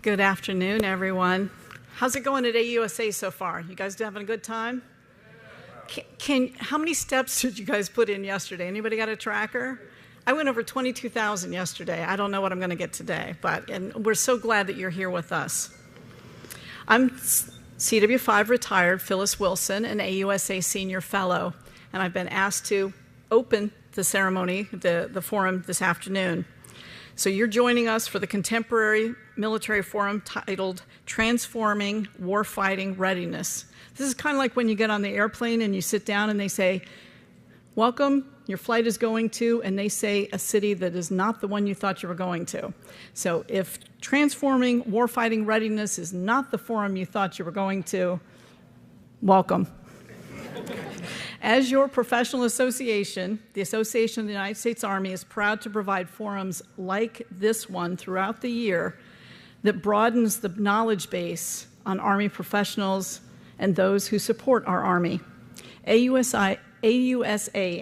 Good afternoon, everyone. How's it going at AUSA so far? You guys having a good time? How many steps did you guys put in yesterday? Anybody got a tracker? I went over 22,000 yesterday. I don't know what I'm going to get today, and we're so glad that you're here with us. I'm CW5 retired Phyllis Wilson, an AUSA senior fellow, and I've been asked to open the ceremony, the forum this afternoon. So you're joining us for the Contemporary Military Forum titled Transforming Warfighting Readiness. This is kind of like when you get on the airplane and you sit down and they say, welcome, your flight is going to, and they say a city that is not the one you thought you were going to. So if Transforming Warfighting Readiness is not the forum you thought you were going to, welcome. As your professional association, the Association of the United States Army is proud to provide forums like this one throughout the year that broadens the knowledge base on Army professionals and those who support our Army. AUSA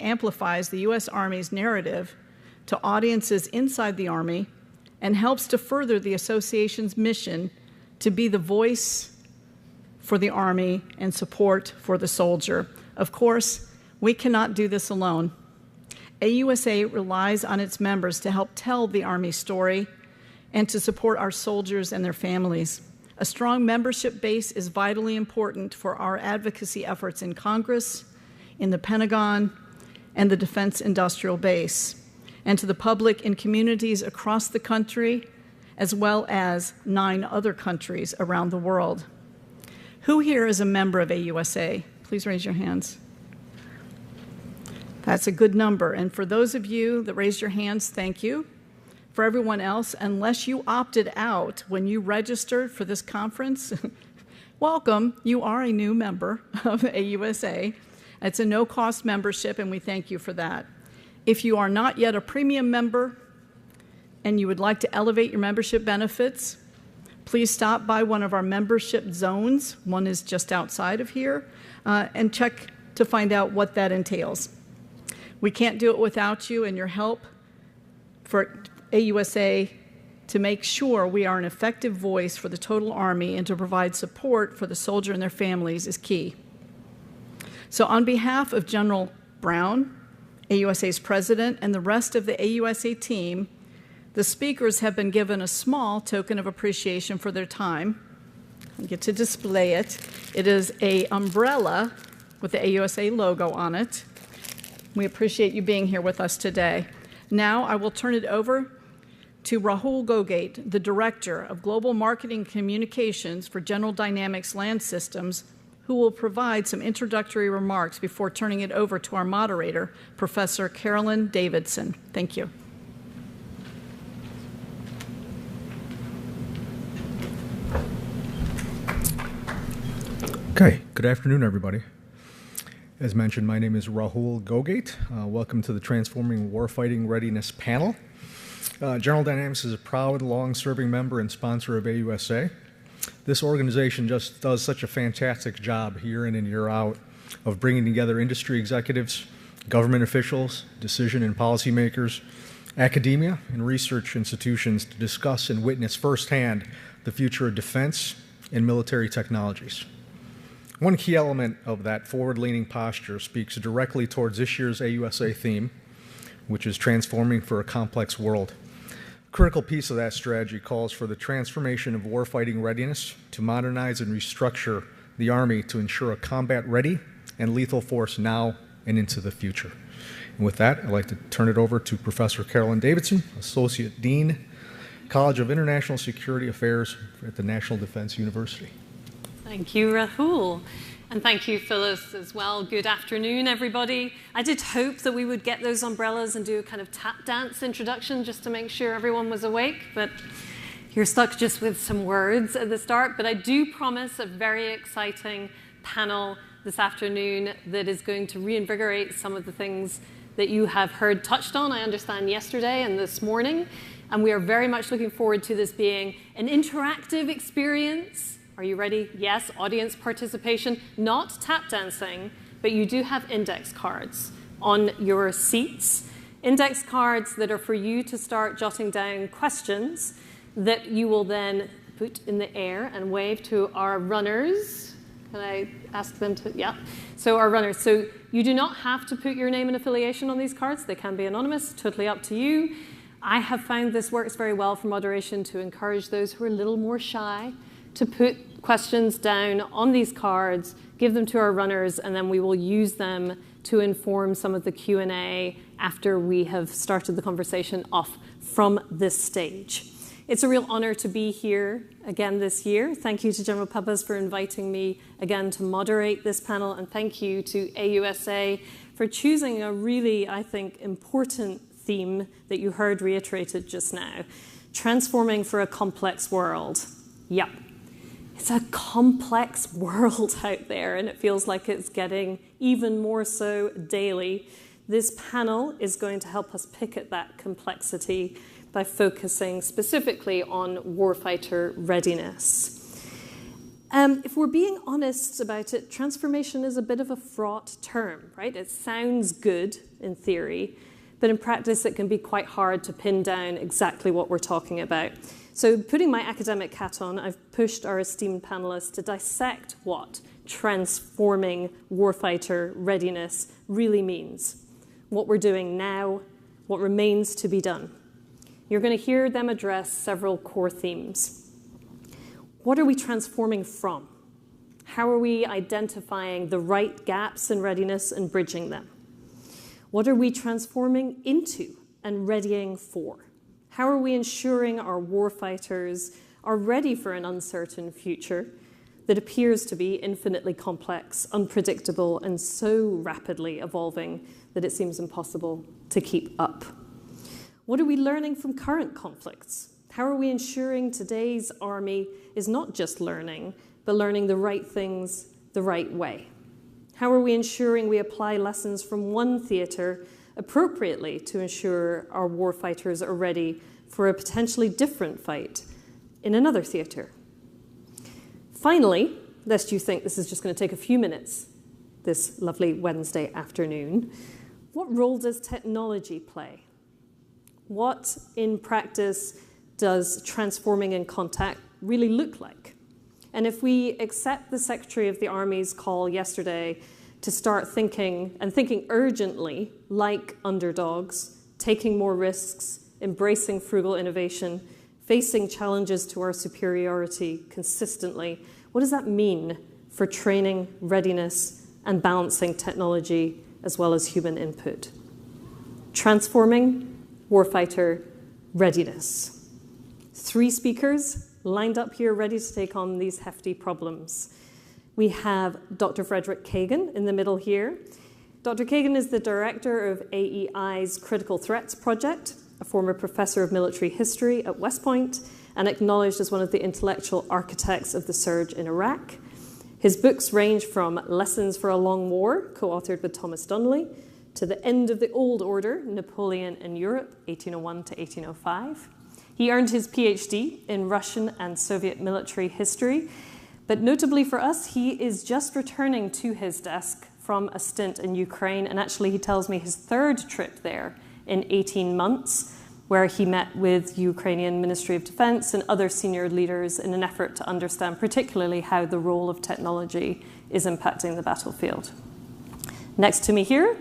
amplifies the U.S. Army's narrative to audiences inside the Army and helps to further the association's mission to be the voice for the Army and support for the soldier. Of course, we cannot do this alone. AUSA relies on its members to help tell the Army story and to support our soldiers and their families. A strong membership base is vitally important for our advocacy efforts in Congress, in the Pentagon, and the Defense Industrial Base, and to the public in communities across the country, as well as 9 other countries around the world. Who here is a member of AUSA? Please raise your hands. That's a good number. And for those of you that raised your hands, thank you. For everyone else, unless you opted out when you registered for this conference, welcome. You are a new member of AUSA. It's a no-cost membership, and we thank you for that. If you are not yet a premium member and you would like to elevate your membership benefits, please stop by one of our membership zones. One is just outside of here. And check to find out what that entails. We can't do it without you, and your help for AUSA to make sure we are an effective voice for the total Army and to provide support for the soldier and their families is key. So on behalf of General Brown, AUSA's president, and the rest of the AUSA team, the speakers have been given a small token of appreciation for their time. I get to display it. It is an umbrella with the AUSA logo on it. We appreciate you being here with us today. Now I will turn it over to Rahul Gogate, the Director of Global Marketing Communications for General Dynamics Land Systems, who will provide some introductory remarks before turning it over to our moderator, Professor Carolyn Davidson. Thank you. Okay, good afternoon, everybody. As mentioned, my name is Rahul Gogate. Welcome to the Transforming Warfighting Readiness panel. General Dynamics is a proud, long-serving member and sponsor of AUSA. This organization just does such a fantastic job year in and year out of bringing together industry executives, government officials, decision and policymakers, academia, and research institutions to discuss and witness firsthand the future of defense and military technologies. One key element of that forward-leaning posture speaks directly towards this year's AUSA theme, which is transforming for a complex world. A critical piece of that strategy calls for the transformation of warfighting readiness to modernize and restructure the Army to ensure a combat-ready and lethal force now and into the future. And with that, I'd like to turn it over to Professor Carolyn Davidson, Associate Dean, College of International Security Affairs at the National Defense University. Thank you, Rahul. And thank you, Phyllis, as well. Good afternoon, everybody. I did hope that we would get those umbrellas and do a kind of tap dance introduction just to make sure everyone was awake, but you're stuck just with some words at the start. But I do promise a very exciting panel this afternoon that is going to reinvigorate some of the things that you have heard touched on, I understand, yesterday and this morning. And we are very much looking forward to this being an interactive experience. Are you ready? Yes, audience participation, not tap dancing, but you do have index cards on your seats. Index cards that are for you to start jotting down questions that you will then put in the air and wave to our runners. Can I ask them to, yeah. So our runners, so you do not have to put your name and affiliation on these cards. They can be anonymous, totally up to you. I have found this works very well for moderation to encourage those who are a little more shy to put questions down on these cards, give them to our runners, and then we will use them to inform some of the Q&A after we have started the conversation off from this stage. It's a real honor to be here again this year. Thank you to General Pappas for inviting me again to moderate this panel, and thank you to AUSA for choosing a really, I think, important theme that you heard reiterated just now. Transforming for a complex world. Yep. It's a complex world out there, and it feels like it's getting even more so daily. This panel is going to help us pick at that complexity by focusing specifically on warfighter readiness. If we're being honest about it, transformation is a bit of a fraught term, right? It sounds good in theory, but in practice it can be quite hard to pin down exactly what we're talking about. So putting my academic hat on, I've pushed our esteemed panelists to dissect what transforming warfighter readiness really means, what we're doing now, what remains to be done. You're going to hear them address several core themes. What are we transforming from? How are we identifying the right gaps in readiness and bridging them? What are we transforming into and readying for? How are we ensuring our warfighters are ready for an uncertain future that appears to be infinitely complex, unpredictable, and so rapidly evolving that it seems impossible to keep up? What are we learning from current conflicts? How are we ensuring today's army is not just learning, but learning the right things the right way? How are we ensuring we apply lessons from one theatre appropriately to ensure our warfighters are ready for a potentially different fight in another theatre? Finally, lest you think this is just going to take a few minutes this lovely Wednesday afternoon, what role does technology play? What, in practice, does transforming in contact really look like? And if we accept the Secretary of the Army's call yesterday to start thinking, and thinking urgently, like underdogs, taking more risks, embracing frugal innovation, facing challenges to our superiority consistently, what does that mean for training, readiness, and balancing technology as well as human input? Transforming warfighter readiness. 3 speakers lined up here ready to take on these hefty problems. We have Dr. Frederick Kagan in the middle here. Dr. Kagan is the director of AEI's Critical Threats Project, a former professor of military history at West Point, and acknowledged as one of the intellectual architects of the surge in Iraq. His books range from Lessons for a Long War, co-authored with Thomas Donnelly, to The End of the Old Order, Napoleon in Europe, 1801 to 1805. He earned his PhD in Russian and Soviet military history, but notably for us, he is just returning to his desk from a stint in Ukraine, and actually he tells me his 3rd trip there in 18 months, where he met with Ukrainian Ministry of Defense and other senior leaders in an effort to understand particularly how the role of technology is impacting the battlefield. Next to me here,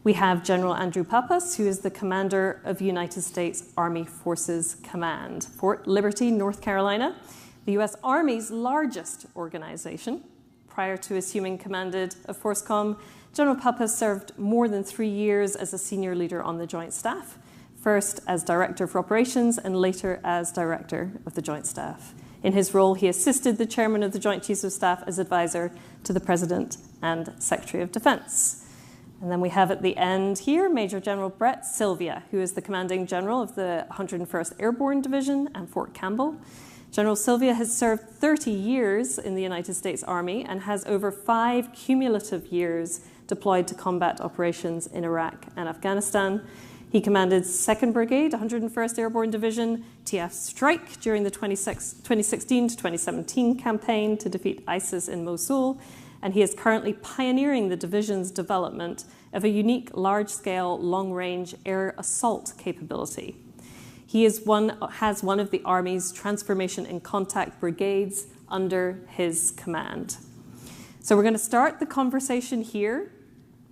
we have General Andrew Pappas, who is the commander of United States Army Forces Command, Fort Liberty, North Carolina, the U.S. Army's largest organization. Prior to assuming command of FORSCOM, General Pappas served more than 3 years as a senior leader on the Joint Staff, first as Director for Operations and later as Director of the Joint Staff. In his role, he assisted the Chairman of the Joint Chiefs of Staff as advisor to the President and Secretary of Defense. And then we have at the end here Major General Brett Sylvia, who is the Commanding General of the 101st Airborne Division and Fort Campbell. General Sylvia has served 30 years in the United States Army and has over 5 cumulative years deployed to combat operations in Iraq and Afghanistan. He commanded 2nd Brigade, 101st Airborne Division, TF Strike during the 2016 to 2017 campaign to defeat ISIS in Mosul, and he is currently pioneering the division's development of a unique large-scale, long-range air assault capability. He has one of the Army's Transformation and Contact Brigades under his command. So we're going to start the conversation here.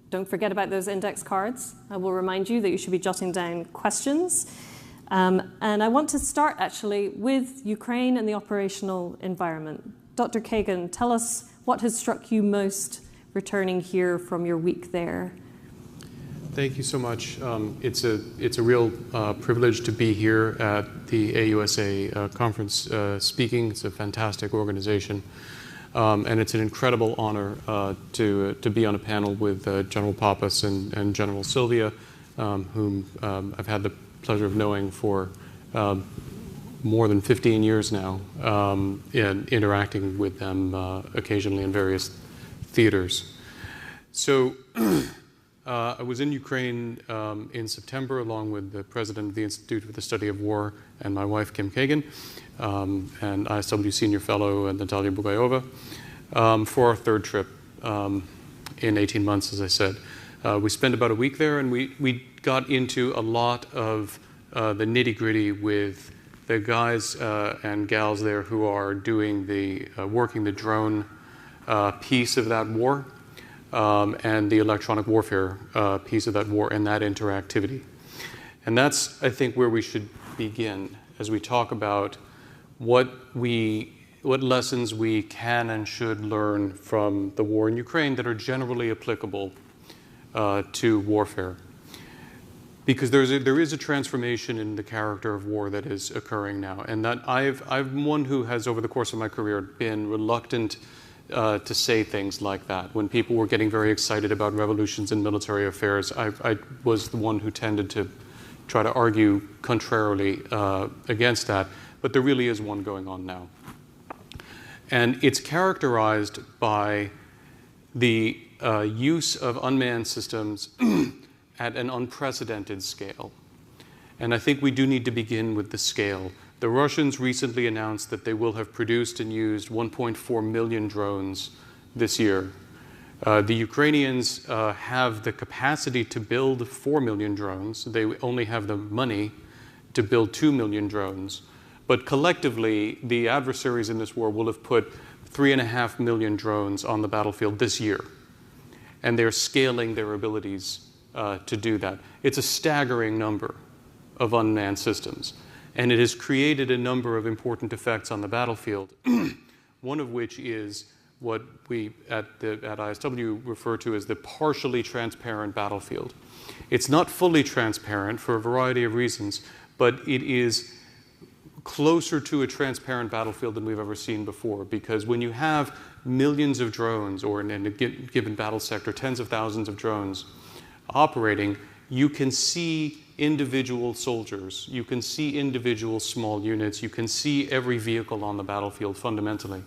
Don't forget about those index cards. I will remind you that you should be jotting down questions. And I want to start actually with Ukraine and the operational environment. Dr. Kagan, tell us what has struck you most returning here from your week there. Thank you so much. It's a real privilege to be here at the AUSA conference speaking. It's a fantastic organization. And it's an incredible honor to be on a panel with General Pappas and General Sylvia, whom I've had the pleasure of knowing for more than 15 years now, and interacting with them occasionally in various theaters. So I was in Ukraine in September along with the president of the Institute for the Study of War and my wife, Kim Kagan, and ISW Senior Fellow Natalia Bugayova, for our third trip in 18 months, as I said. We spent about a week there, and we got into a lot of the nitty-gritty with the guys and gals there who are doing working the drone piece of that war, and the electronic warfare piece of that war, and that interactivity. And that's, I think, where we should begin as we talk about what lessons we can and should learn from the war in Ukraine that are generally applicable to warfare. Because there is a transformation in the character of war that is occurring now, and that I'm one who has, over the course of my career, been reluctant to say things like that. When people were getting very excited about revolutions in military affairs, I was the one who tended to try to argue contrarily against that, but there really is one going on now. And it's characterized by the use of unmanned systems at an unprecedented scale. And I think we do need to begin with the scale. The Russians recently announced that they will have produced and used 1.4 million drones this year. The Ukrainians have the capacity to build 4 million drones. They only have the money to build 2 million drones. But collectively, the adversaries in this war will have put 3.5 million drones on the battlefield this year. And they're scaling their abilities to do that. It's a staggering number of unmanned systems. And it has created a number of important effects on the battlefield, one of which is what we at ISW refer to as the partially transparent battlefield. It's not fully transparent for a variety of reasons, but it is closer to a transparent battlefield than we've ever seen before, because when you have millions of drones, or in a given battle sector, tens of thousands of drones operating, you can see individual soldiers, you can see individual small units, you can see every vehicle on the battlefield fundamentally.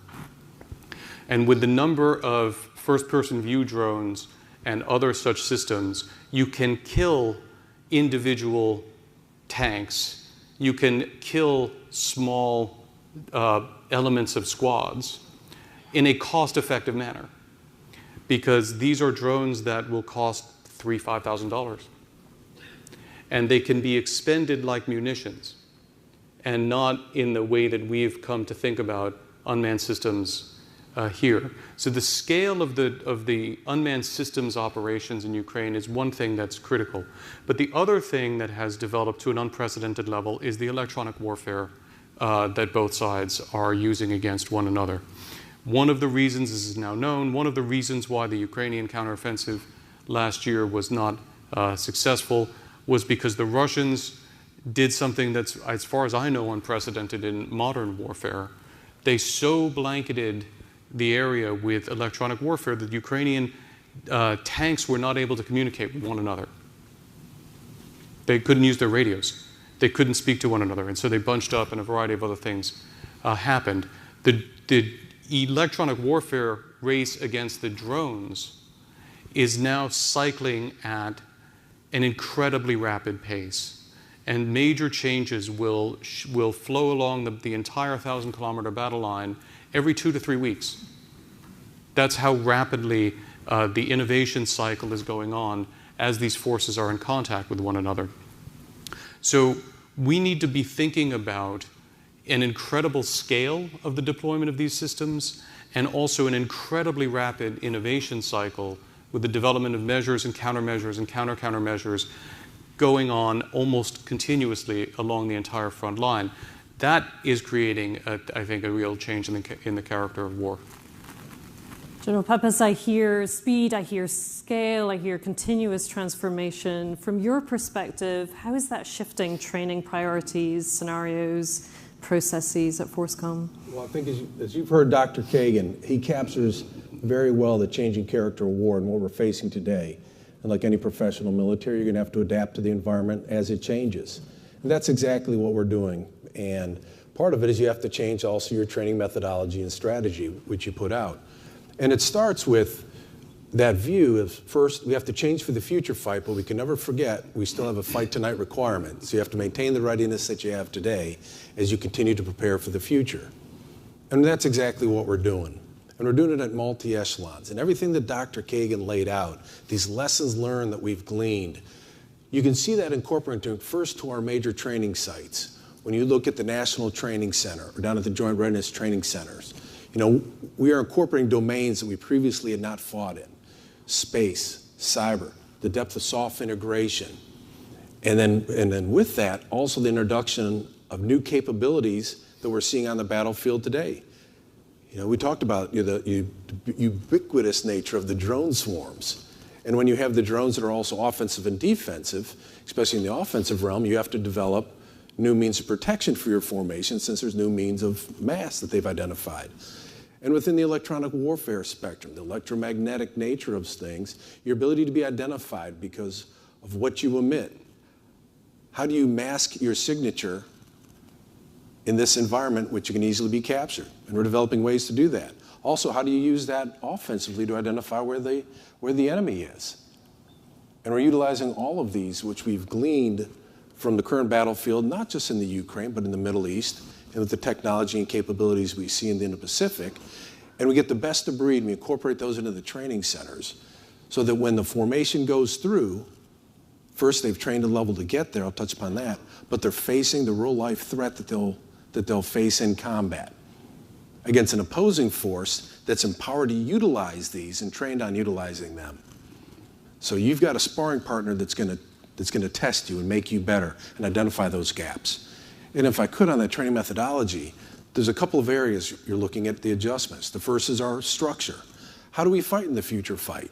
And with the number of first-person view drones and other such systems, you can kill individual tanks, you can kill small elements of squads in a cost-effective manner, because these are drones that will cost $3,000, $5,000. And they can be expended like munitions, and not in the way that we've come to think about unmanned systems here. So the scale of the unmanned systems operations in Ukraine is one thing that's critical. But the other thing that has developed to an unprecedented level is the electronic warfare that both sides are using against one another. One of the reasons, this is now known, one of the reasons why the Ukrainian counteroffensive last year was not successful was because the Russians did something that's, as far as I know, unprecedented in modern warfare. They so blanketed the area with electronic warfare that Ukrainian tanks were not able to communicate with one another. They couldn't use their radios. They couldn't speak to one another, and so they bunched up, and a variety of other things happened. The electronic warfare race against the drones is now cycling at an incredibly rapid pace, and major changes will flow along the entire 1,000-kilometer battle line every 2 to 3 weeks. That's how rapidly the innovation cycle is going on as these forces are in contact with one another. So we need to be thinking about an incredible scale of the deployment of these systems and also an incredibly rapid innovation cycle with the development of measures and countermeasures and countermeasures going on almost continuously along the entire front line. That is creating, I think, a real change in the character of war. General Pappas, I hear speed, I hear scale, I hear continuous transformation. From your perspective, how is that shifting training priorities, scenarios, processes at FORSCOM? Well, I think as you've heard Dr. Kagan, he captures very well the changing character of war and what we're facing today. And like any professional military, you're going to have to adapt to the environment as it changes. And that's exactly what we're doing. And part of it is you have to change also your training methodology and strategy, which you put out. And it starts with that view of, first, we have to change for the future fight, but we can never forget we still have a fight tonight requirement. So you have to maintain the readiness that you have today as you continue to prepare for the future. And that's exactly what we're doing. And we're doing it at multi-echelons. And everything that Dr. Kagan laid out, these lessons learned that we've gleaned, you can see that incorporated first to our major training sites. When you look at the National Training Center or down at the Joint Readiness Training Centers, you know, we are incorporating domains that we previously had not fought in. Space, cyber, the depth of soft integration. And then with that, also the introduction of new capabilities that we're seeing on the battlefield today. You know, we talked about the ubiquitous nature of the drone swarms. And when you have the drones that are also offensive and defensive, especially in the offensive realm, you have to develop new means of protection for your formation since there's new means of mass that they've identified. And within the electronic warfare spectrum, the electromagnetic nature of things, your ability to be identified because of what you emit. How do you mask your signature in this environment, which you can easily be captured? And we're developing ways to do that. Also, how do you use that offensively to identify where the enemy is? And we're utilizing all of these, which we've gleaned from the current battlefield, not just in the Ukraine, but in the Middle East, and with the technology and capabilities we see in the Indo-Pacific. And we get the best of breed, and we incorporate those into the training centers so that when the formation goes through, first they've trained a level to get there, I'll touch upon that, but they're facing the real-life threat that they'll face in combat against an opposing force that's empowered to utilize these and trained on utilizing them. So you've got a sparring partner that's going to test you and make you better and identify those gaps. And if I could, on that training methodology, there's a couple of areas you're looking at the adjustments. The first is our structure. How do we fight in the future fight?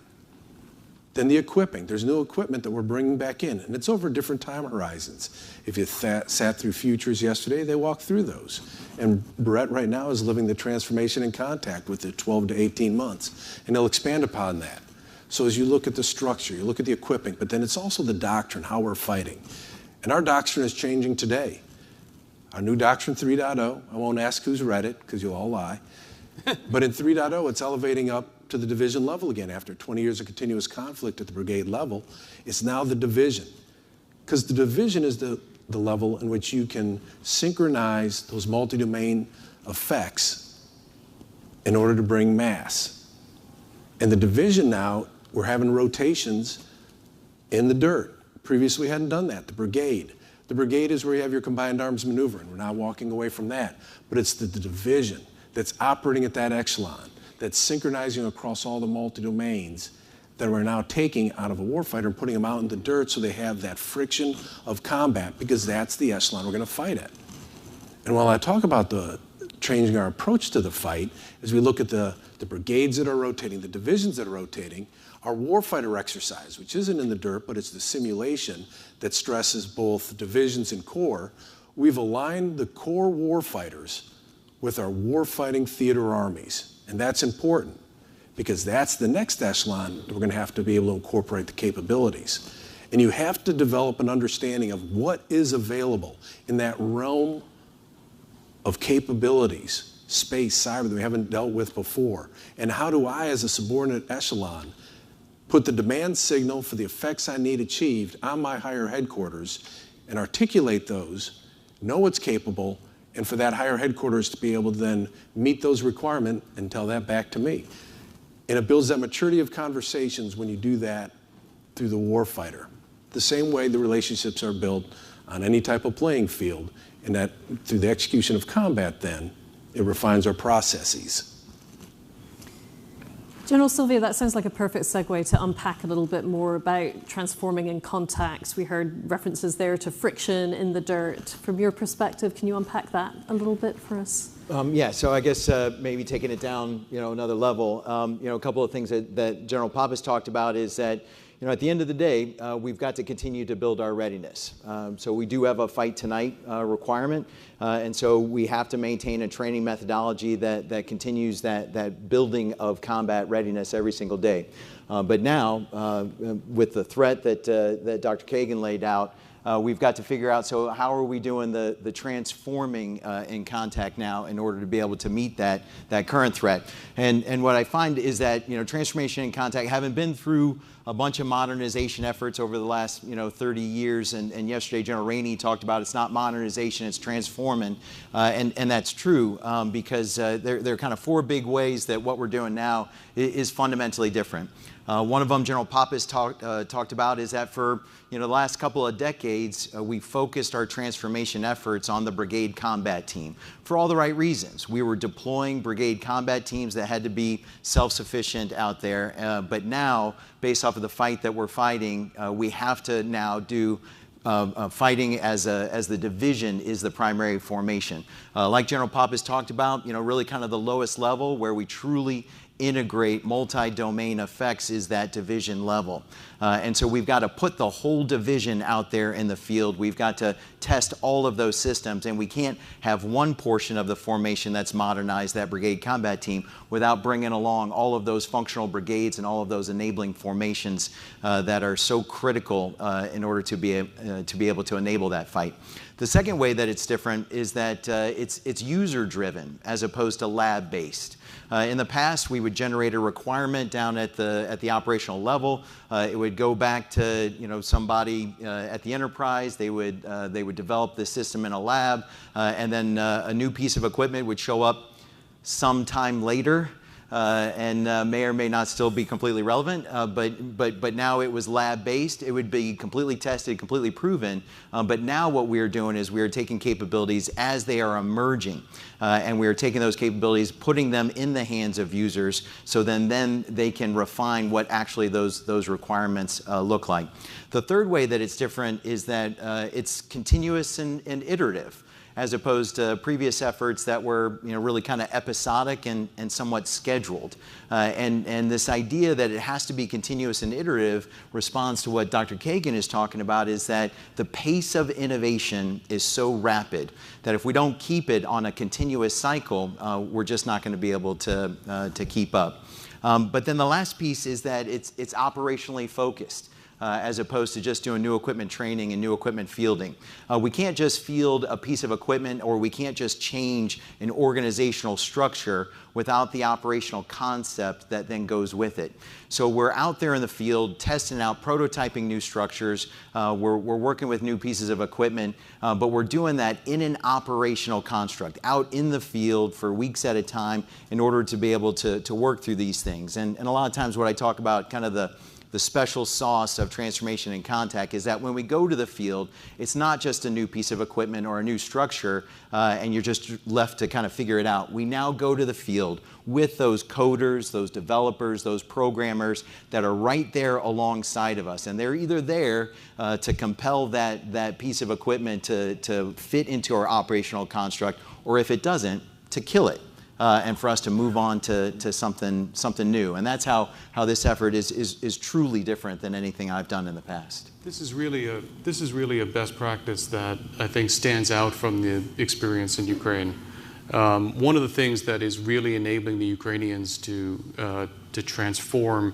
Then the equipping. There's new equipment that we're bringing back in, and it's over different time horizons. If you sat through futures yesterday, they walked through those. And Brett right now is living the transformation in contact with it 12 to 18 months, and he'll expand upon that. So as you look at the structure, you look at the equipping, but then it's also the doctrine, how we're fighting. And our doctrine is changing today. Our new doctrine 3.0, I won't ask who's read it because you'll all lie, but in 3.0 it's elevating up to the division level again. After 20 years of continuous conflict at the brigade level, it's now the division. Because the division is the level in which you can synchronize those multi-domain effects in order to bring mass. And the division now, we're having rotations in the dirt. Previously we hadn't done that. The brigade. The brigade is where you have your combined arms maneuver, and we're not walking away from that. But it's the division that's operating at that echelon, that's synchronizing across all the multi-domains that we're now taking out of a warfighter and putting them out in the dirt so they have that friction of combat, because that's the echelon we're going to fight at. And while I talk about the changing our approach to the fight, as we look at the brigades that are rotating, the divisions that are rotating, our warfighter exercise, which isn't in the dirt, but it's the simulation that stresses both divisions and corps, we've aligned the core warfighters with our warfighting theater armies. And that's important because that's the next echelon that we're going to have to be able to incorporate the capabilities. And you have to develop an understanding of what is available in that realm of capabilities, space, cyber, that we haven't dealt with before. And how do I, as a subordinate echelon, put the demand signal for the effects I need achieved on my higher headquarters and articulate those, know what's capable, and for that higher headquarters to be able to then meet those requirements and tell that back to me. And it builds that maturity of conversations when you do that through the warfighter. The same way the relationships are built on any type of playing field, and that through the execution of combat then, it refines our processes. General Sylvia, that sounds like a perfect segue to unpack a little bit more about transforming in contact. We heard references there to friction in the dirt. From your perspective, can you unpack that a little bit for us? Yeah, so I guess maybe taking it down, another level. A couple of things that General Pappas talked about is that, at the end of the day, we've got to continue to build our readiness. So we do have a fight tonight requirement, and so we have to maintain a training methodology that continues that building of combat readiness every single day. But now, with the threat that Dr. Kagan laid out, we've got to figure out, so how are we doing the transforming in contact now in order to be able to meet that current threat? And what I find is that, transformation in contact, having been through a bunch of modernization efforts over the last 30 years, and yesterday General Rainey talked about it's not modernization, it's transforming, and that's true because there are kind of four big ways that what we're doing now is fundamentally different. One of them General Pappas talked about is that for the last couple of decades, we focused our transformation efforts on the brigade combat team for all the right reasons. We were deploying brigade combat teams that had to be self-sufficient out there, but now, based off of the fight that we're fighting, we have to now do fighting as the division is the primary formation. Like General Pappas talked about, really kind of the lowest level where we truly integrate multi-domain effects is that division level. And so we've got to put the whole division out there in the field. We've got to test all of those systems, and we can't have one portion of the formation that's modernized, that brigade combat team, without bringing along all of those functional brigades and all of those enabling formations that are so critical in order to be able to enable that fight. The second way that it's different is that it's user-driven as opposed to lab-based. In the past, we would generate a requirement down at the operational level. It would go back to somebody at the enterprise. They would develop the system in a lab, and then a new piece of equipment would show up sometime later. And may or may not still be completely relevant, but now it was lab-based. It would be completely tested, completely proven. But now what we are doing is we are taking capabilities as they are emerging, and we are taking those capabilities, putting them in the hands of users, so then they can refine what actually those requirements look like. The third way that it's different is that it's continuous and iterative, as opposed to previous efforts that were really kind of episodic and somewhat scheduled. And this idea that it has to be continuous and iterative responds to what Dr. Kagan is talking about, is that the pace of innovation is so rapid that if we don't keep it on a continuous cycle, we're just not going to be able to keep up. But then the last piece is that it's operationally focused. As opposed to just doing new equipment training and new equipment fielding. We can't just field a piece of equipment, or we can't just change an organizational structure without the operational concept that then goes with it. So we're out there in the field testing out, prototyping new structures. We're working with new pieces of equipment, but we're doing that in an operational construct, out in the field for weeks at a time in order to be able to work through these things. And a lot of times what I talk about, kind of the special sauce of transformation in contact, is that when we go to the field, it's not just a new piece of equipment or a new structure, and you're just left to kind of figure it out. We now go to the field with those coders, those developers, those programmers that are right there alongside of us. And they're either there to compel that piece of equipment to fit into our operational construct, or if it doesn't, to kill it. And for us to move on to something new. And that's how this effort is truly different than anything I've done in the past. This is really a best practice that I think stands out from the experience in Ukraine. One of the things that is really enabling the Ukrainians to transform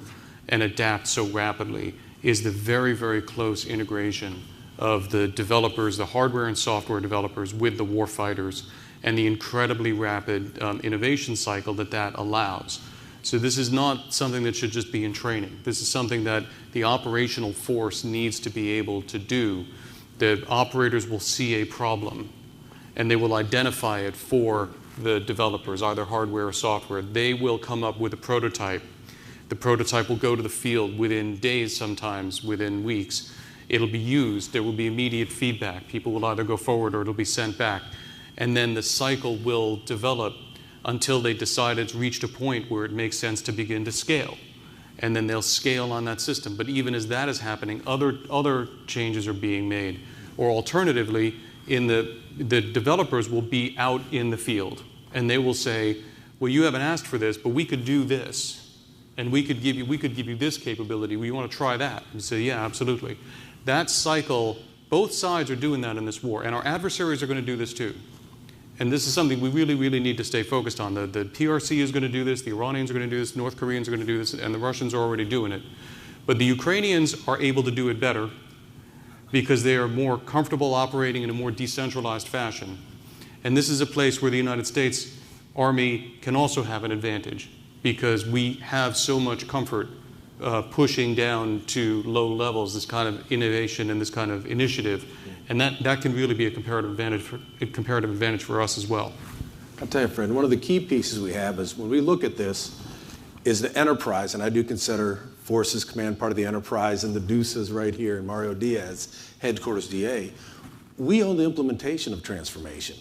and adapt so rapidly is the very, very close integration of the developers, the hardware and software developers, with the warfighters, and the incredibly rapid innovation cycle that allows. So this is not something that should just be in training. This is something that the operational force needs to be able to do. The operators will see a problem, and they will identify it for the developers, either hardware or software. They will come up with a prototype. The prototype will go to the field within days, sometimes within weeks. It'll be used. There will be immediate feedback. People will either go forward or it'll be sent back. And then the cycle will develop until they decide it's reached a point where it makes sense to begin to scale. And then they'll scale on that system. But even as that is happening, other changes are being made. Or alternatively, the developers will be out in the field. And they will say, well, you haven't asked for this, but we could do this. And we could give you this capability. We want to try that. And you say, yeah, absolutely. That cycle, both sides are doing that in this war. And our adversaries are going to do this too. And this is something we really, really need to stay focused on. The PRC is going to do this, the Iranians are going to do this, North Koreans are going to do this, and the Russians are already doing it. But the Ukrainians are able to do it better because they are more comfortable operating in a more decentralized fashion. And this is a place where the United States Army can also have an advantage because we have so much comfort pushing down to low levels this kind of innovation and this kind of initiative. And that can really be a comparative advantage for us as well. I'll tell you, Fred, one of the key pieces we have is when we look at this is the enterprise, and I do consider Forces Command part of the enterprise, and the Deuces right here, and Mario Diaz, Headquarters DA. We own the implementation of transformation.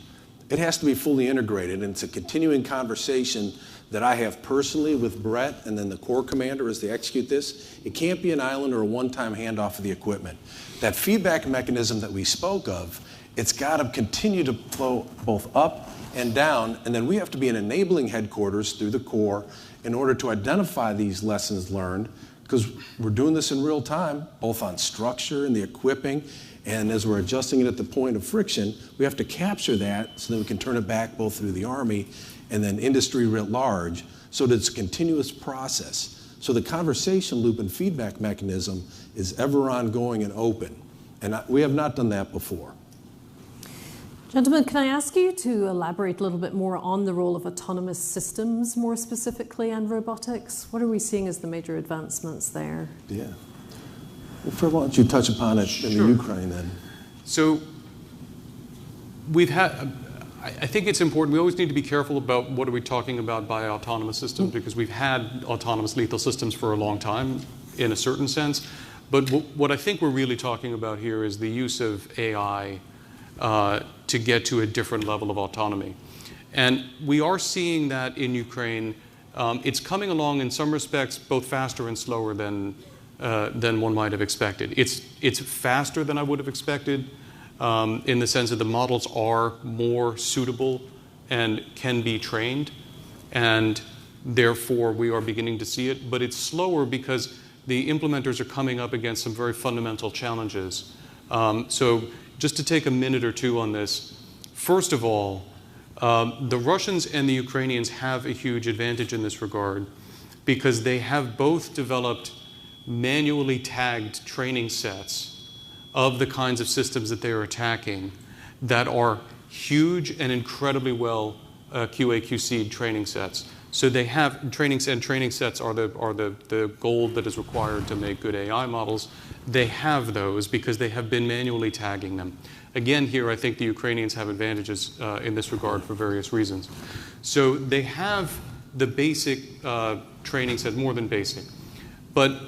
It has to be fully integrated, and it's a continuing conversation that I have personally with Brett and then the Corps Commander as they execute this. It can't be an island or a one-time handoff of the equipment. That feedback mechanism that we spoke of, it's got to continue to flow both up and down, and then we have to be an enabling headquarters through the Corps in order to identify these lessons learned, because we're doing this in real time, both on structure and the equipping, and as we're adjusting it at the point of friction, we have to capture that so that we can turn it back both through the Army and then industry writ large, so that it's a continuous process. So the conversation loop and feedback mechanism is ever ongoing and open. And we have not done that before. Gentlemen, can I ask you to elaborate a little bit more on the role of autonomous systems more specifically and robotics? What are we seeing as the major advancements there? Yeah. Well, Fred, why don't you touch upon it in the Ukraine then? So we've had, I think it's important, we always need to be careful about what are we talking about by autonomous systems, because we've had autonomous lethal systems for a long time in a certain sense. But what I think we're really talking about here is the use of AI to get to a different level of autonomy. And we are seeing that in Ukraine. It's coming along in some respects both faster and slower than one might have expected. It's faster than I would have expected in the sense that the models are more suitable and can be trained, and therefore we are beginning to see it. But it's slower because the implementers are coming up against some very fundamental challenges. So just to take a minute or two on this, first of all, the Russians and the Ukrainians have a huge advantage in this regard because they have both developed manually tagged training sets of the kinds of systems that they're attacking that are huge and incredibly well QA/QC'd training sets. So they have training sets are the gold that is required to make good AI models. They have those because they have been manually tagging them. Again, here I think the Ukrainians have advantages in this regard for various reasons. So they have the basic training set, more than basic. But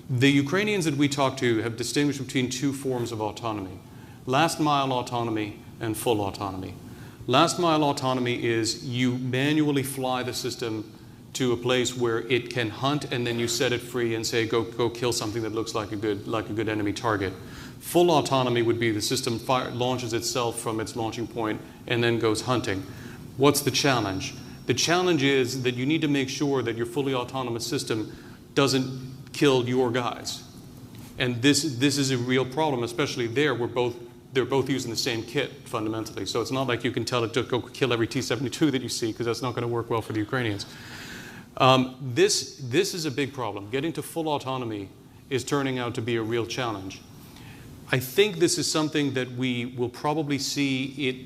the Ukrainians that we talk to have distinguished between two forms of autonomy: last mile autonomy and full autonomy. Last mile autonomy is you manually fly the system to a place where it can hunt, and then you set it free and say, go kill something that looks like a good enemy target. Full autonomy would be the system launches itself from its launching point and then goes hunting. What's the challenge? The challenge is that you need to make sure that your fully autonomous system doesn't kill your guys. And this is a real problem, especially there where they're both using the same kit fundamentally. So it's not like you can tell it to go kill every T-72 that you see, because that's not going to work well for the Ukrainians. This is a big problem. Getting to full autonomy is turning out to be a real challenge. I think this is something that we will probably see it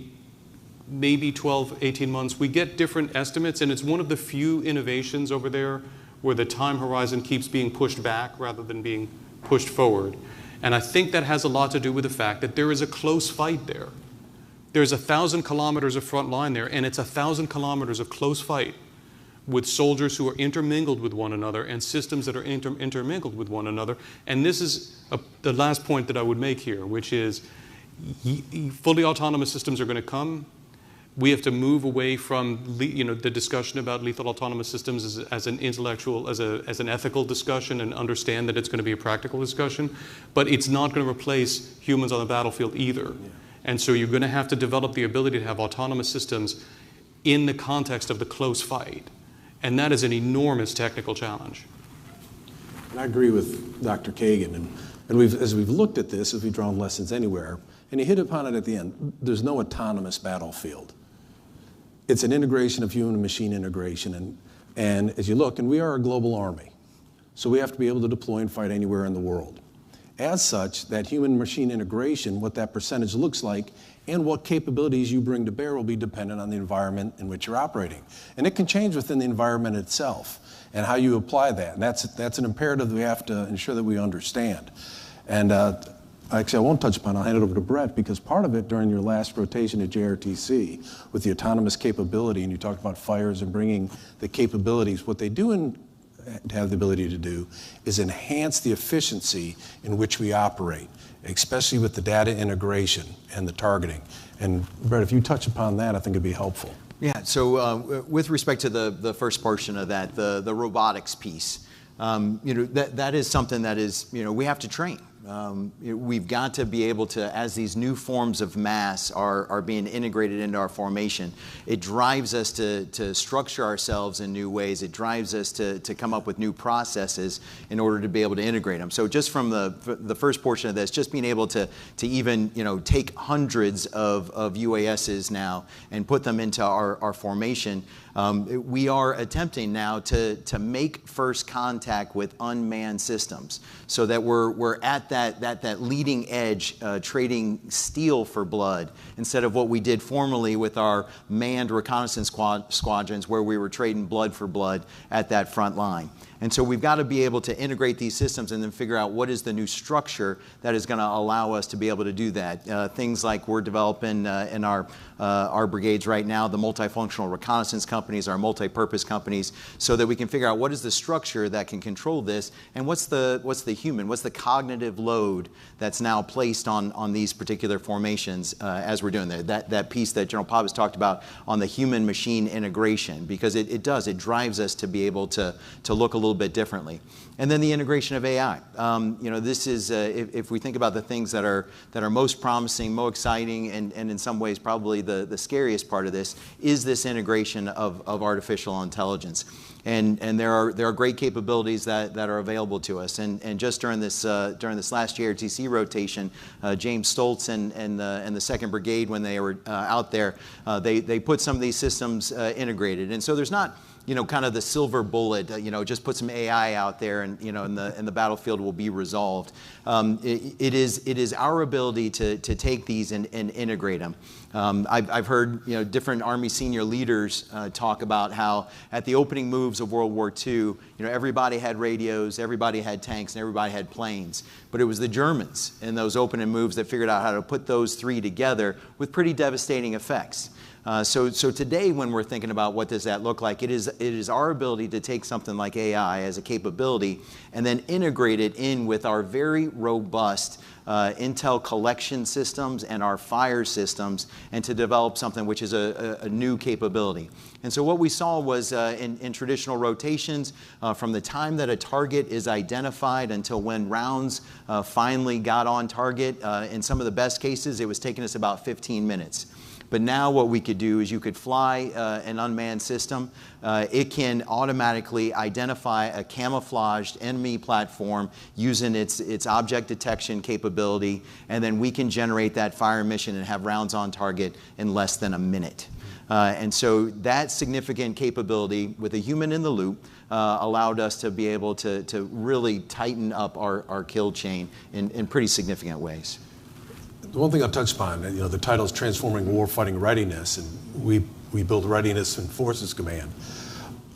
maybe 12, 18 months. We get different estimates, and it's one of the few innovations over there where the time horizon keeps being pushed back rather than being pushed forward. And I think that has a lot to do with the fact that there is a close fight there. There's 1,000 kilometers of front line there, and it's 1,000 kilometers of close fight with soldiers who are intermingled with one another and systems that are intermingled with one another. And this is the last point that I would make here, which is fully autonomous systems are going to come. We have to move away from the discussion about lethal autonomous systems as an intellectual, as an ethical discussion, and understand that it's going to be a practical discussion. But it's not going to replace humans on the battlefield either. Yeah. And so you're going to have to develop the ability to have autonomous systems in the context of the close fight. And that is an enormous technical challenge. And I agree with Dr. Kagan. And as we've looked at this, as we've drawn lessons anywhere, and he hit upon it at the end, there's no autonomous battlefield. It's an integration of human and machine integration. And as you look, and we are a global army, so we have to be able to deploy and fight anywhere in the world. As such, that human-machine integration, what that percentage looks like, and what capabilities you bring to bear will be dependent on the environment in which you're operating. And it can change within the environment itself and how you apply that. And that's an imperative that we have to ensure that we understand. And actually, I won't touch upon it. I'll hand it over to Brett, because part of it during your last rotation at JRTC with the autonomous capability, and you talked about fires and bringing the capabilities, what they do have the ability to do is enhance the efficiency in which we operate, especially with the data integration and the targeting. And Brett, if you touch upon that, I think it'd be helpful. Yeah, so with respect to the first portion of that, the robotics piece, that is something that is, we have to train. We've got to be able to, as these new forms of mass are being integrated into our formation, it drives us to structure ourselves in new ways. It drives us to come up with new processes in order to be able to integrate them. So just from the first portion of this, just being able to even take hundreds of UASs now and put them into our formation, we are attempting now to make first contact with unmanned systems, so that we're at that leading edge, trading steel for blood, instead of what we did formerly with our manned reconnaissance squadrons, where we were trading blood for blood at that front line. And so we've got to be able to integrate these systems and then figure out what is the new structure that is going to allow us to be able to do that. Things like we're developing in our brigades right now, the multifunctional reconnaissance companies, our multi-purpose companies, so that we can figure out what is the structure that can control this, and what's the cognitive load that's now placed on these particular formations as we're doing that piece that General Pappas talked about on the human-machine integration, because it drives us to be able to look a little bit differently. And then the integration of AI. This is, if we think about the things that are most promising, most exciting, and in some ways probably the scariest part of this, is this integration of artificial intelligence. And there are great capabilities that are available to us. And just during this last JRTC rotation, James Stoltz and the 2nd Brigade, when they were out there, they put some of these systems integrated. And so there's not kind of the silver bullet, just put some AI out there and, and the battlefield will be resolved. It is our ability to take these and integrate them. I've heard, different Army senior leaders talk about how at the opening moves of World War II, everybody had radios, everybody had tanks, and everybody had planes. But it was the Germans in those opening moves that figured out how to put those three together with pretty devastating effects. So today, when we're thinking about what does that look like, it is our ability to take something like AI as a capability and then integrate it in with our very robust intel collection systems and our fire systems, and to develop something which is a new capability. And so what we saw was in traditional rotations, from the time that a target is identified until when rounds finally got on target, in some of the best cases, it was taking us about 15 minutes. But now what we could do is you could fly an unmanned system. It can automatically identify a camouflaged enemy platform using its object detection capability, and then we can generate that fire mission and have rounds on target in less than a minute. And so that significant capability with a human in the loop allowed us to be able to really tighten up our kill chain in pretty significant ways. The one thing I'll touch upon, the title is Transforming Warfighting Readiness, and we build readiness in Forces Command.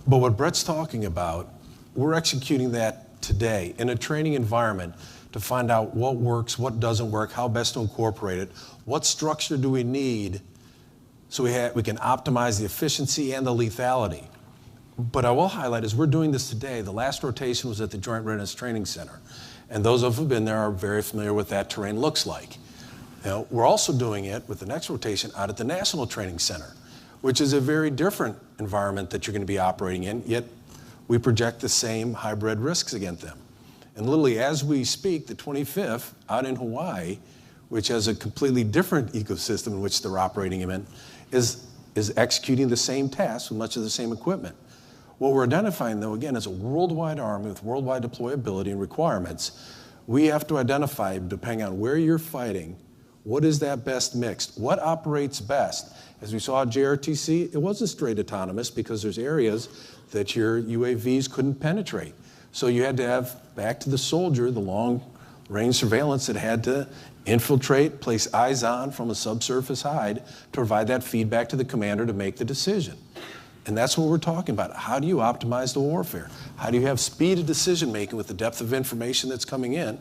But what Brett's talking about, we're executing that today in a training environment to find out what works, what doesn't work, how best to incorporate it, what structure do we need so we can optimize the efficiency and the lethality. But I will highlight, as we're doing this today, the last rotation was at the Joint Readiness Training Center. And those of us who've been there are very familiar with what that terrain looks like. Now, we're also doing it with the next rotation out at the National Training Center, which is a very different environment that you're going to be operating in, yet we project the same hybrid risks against them. And literally, as we speak, the 25th out in Hawaii, which has a completely different ecosystem in which they're operating in, is executing the same tasks with much of the same equipment. What we're identifying, though, again, is a worldwide army with worldwide deployability and requirements. We have to identify, depending on where you're fighting, what is that best mixed? What operates best? As we saw at JRTC, it wasn't straight autonomous because there's areas that your UAVs couldn't penetrate. So you had to have, back to the soldier, the long-range surveillance that had to infiltrate, place eyes on from a subsurface hide to provide that feedback to the commander to make the decision. And that's what we're talking about. How do you optimize the warfare? How do you have speed of decision-making with the depth of information that's coming in?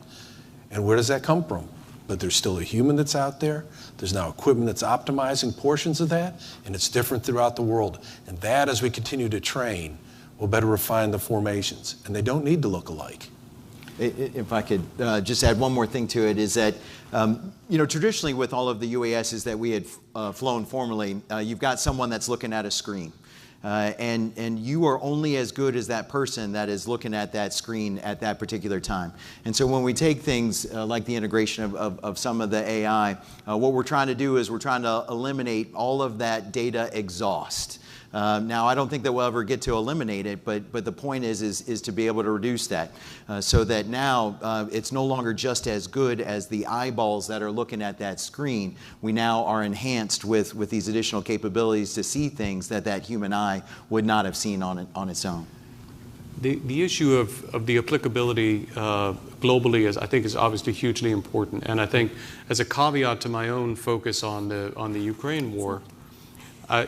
And where does that come from? But there's still a human that's out there. There's now equipment that's optimizing portions of that, and it's different throughout the world. And that, as we continue to train, will better refine the formations. And they don't need to look alike. If I could just add one more thing to it, is that traditionally with all of the UASs that we had flown formerly, you've got someone that's looking at a screen. And you are only as good as that person that is looking at that screen at that particular time. And so when we take things like the integration of some of the AI, what we're trying to do is we're trying to eliminate all of that data exhaust. Now, I don't think that we'll ever get to eliminate it, but the point is to be able to reduce that so that now it's no longer just as good as the eyeballs that are looking at that screen. We now are enhanced with these additional capabilities to see things that human eye would not have seen on its own. The issue of the applicability globally I think is obviously hugely important. And I think as a caveat to my own focus on the Ukraine war, I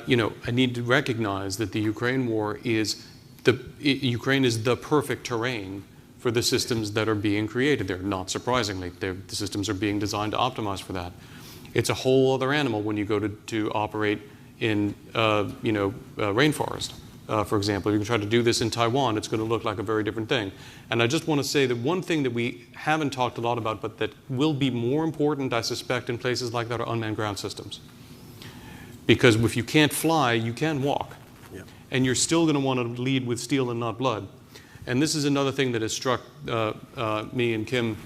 need to recognize that the Ukraine war Ukraine is the perfect terrain for the systems that are being created there. Not surprisingly, the systems are being designed to optimize for that. It's a whole other animal when you go to operate in rainforest. For example, if you can try to do this in Taiwan, it's going to look like a very different thing. And I just want to say that one thing that we haven't talked a lot about, but that will be more important, I suspect, in places like that are unmanned ground systems. Because if you can't fly, you can walk. Yep. And you're still going to want to lead with steel and not blood. And this is another thing that has struck me and Kim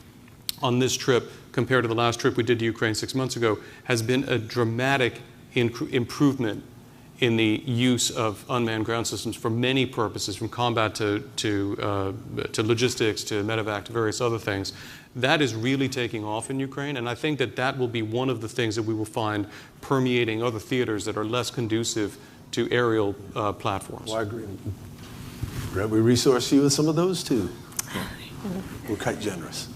on this trip compared to the last trip we did to Ukraine 6 months ago, has been a dramatic improvement in the use of unmanned ground systems for many purposes, from combat to logistics to medevac to various other things. That is really taking off in Ukraine, and I think that will be one of the things that we will find permeating other theaters that are less conducive to aerial platforms. Well, I agree. Brett, we resource you with some of those too. We're quite generous.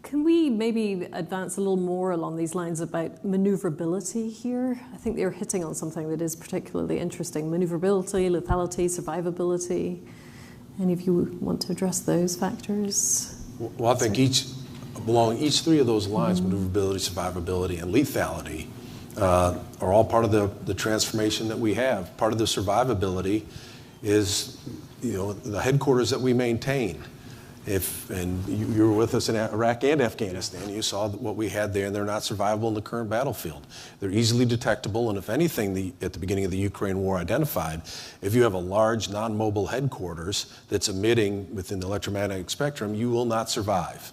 Can we maybe advance a little more along these lines about maneuverability here? I think they're hitting on something that is particularly interesting. Maneuverability, lethality, survivability. Any of you want to address those factors? Well, I think along each three of those lines, maneuverability, survivability, and lethality, are all part of the transformation that we have. Part of the survivability is, the headquarters that we maintain. And you were with us in Iraq and Afghanistan, you saw what we had there, and they're not survivable in the current battlefield. They're easily detectable, and if anything, at the beginning of the Ukraine war identified, if you have a large non-mobile headquarters that's emitting within the electromagnetic spectrum, you will not survive.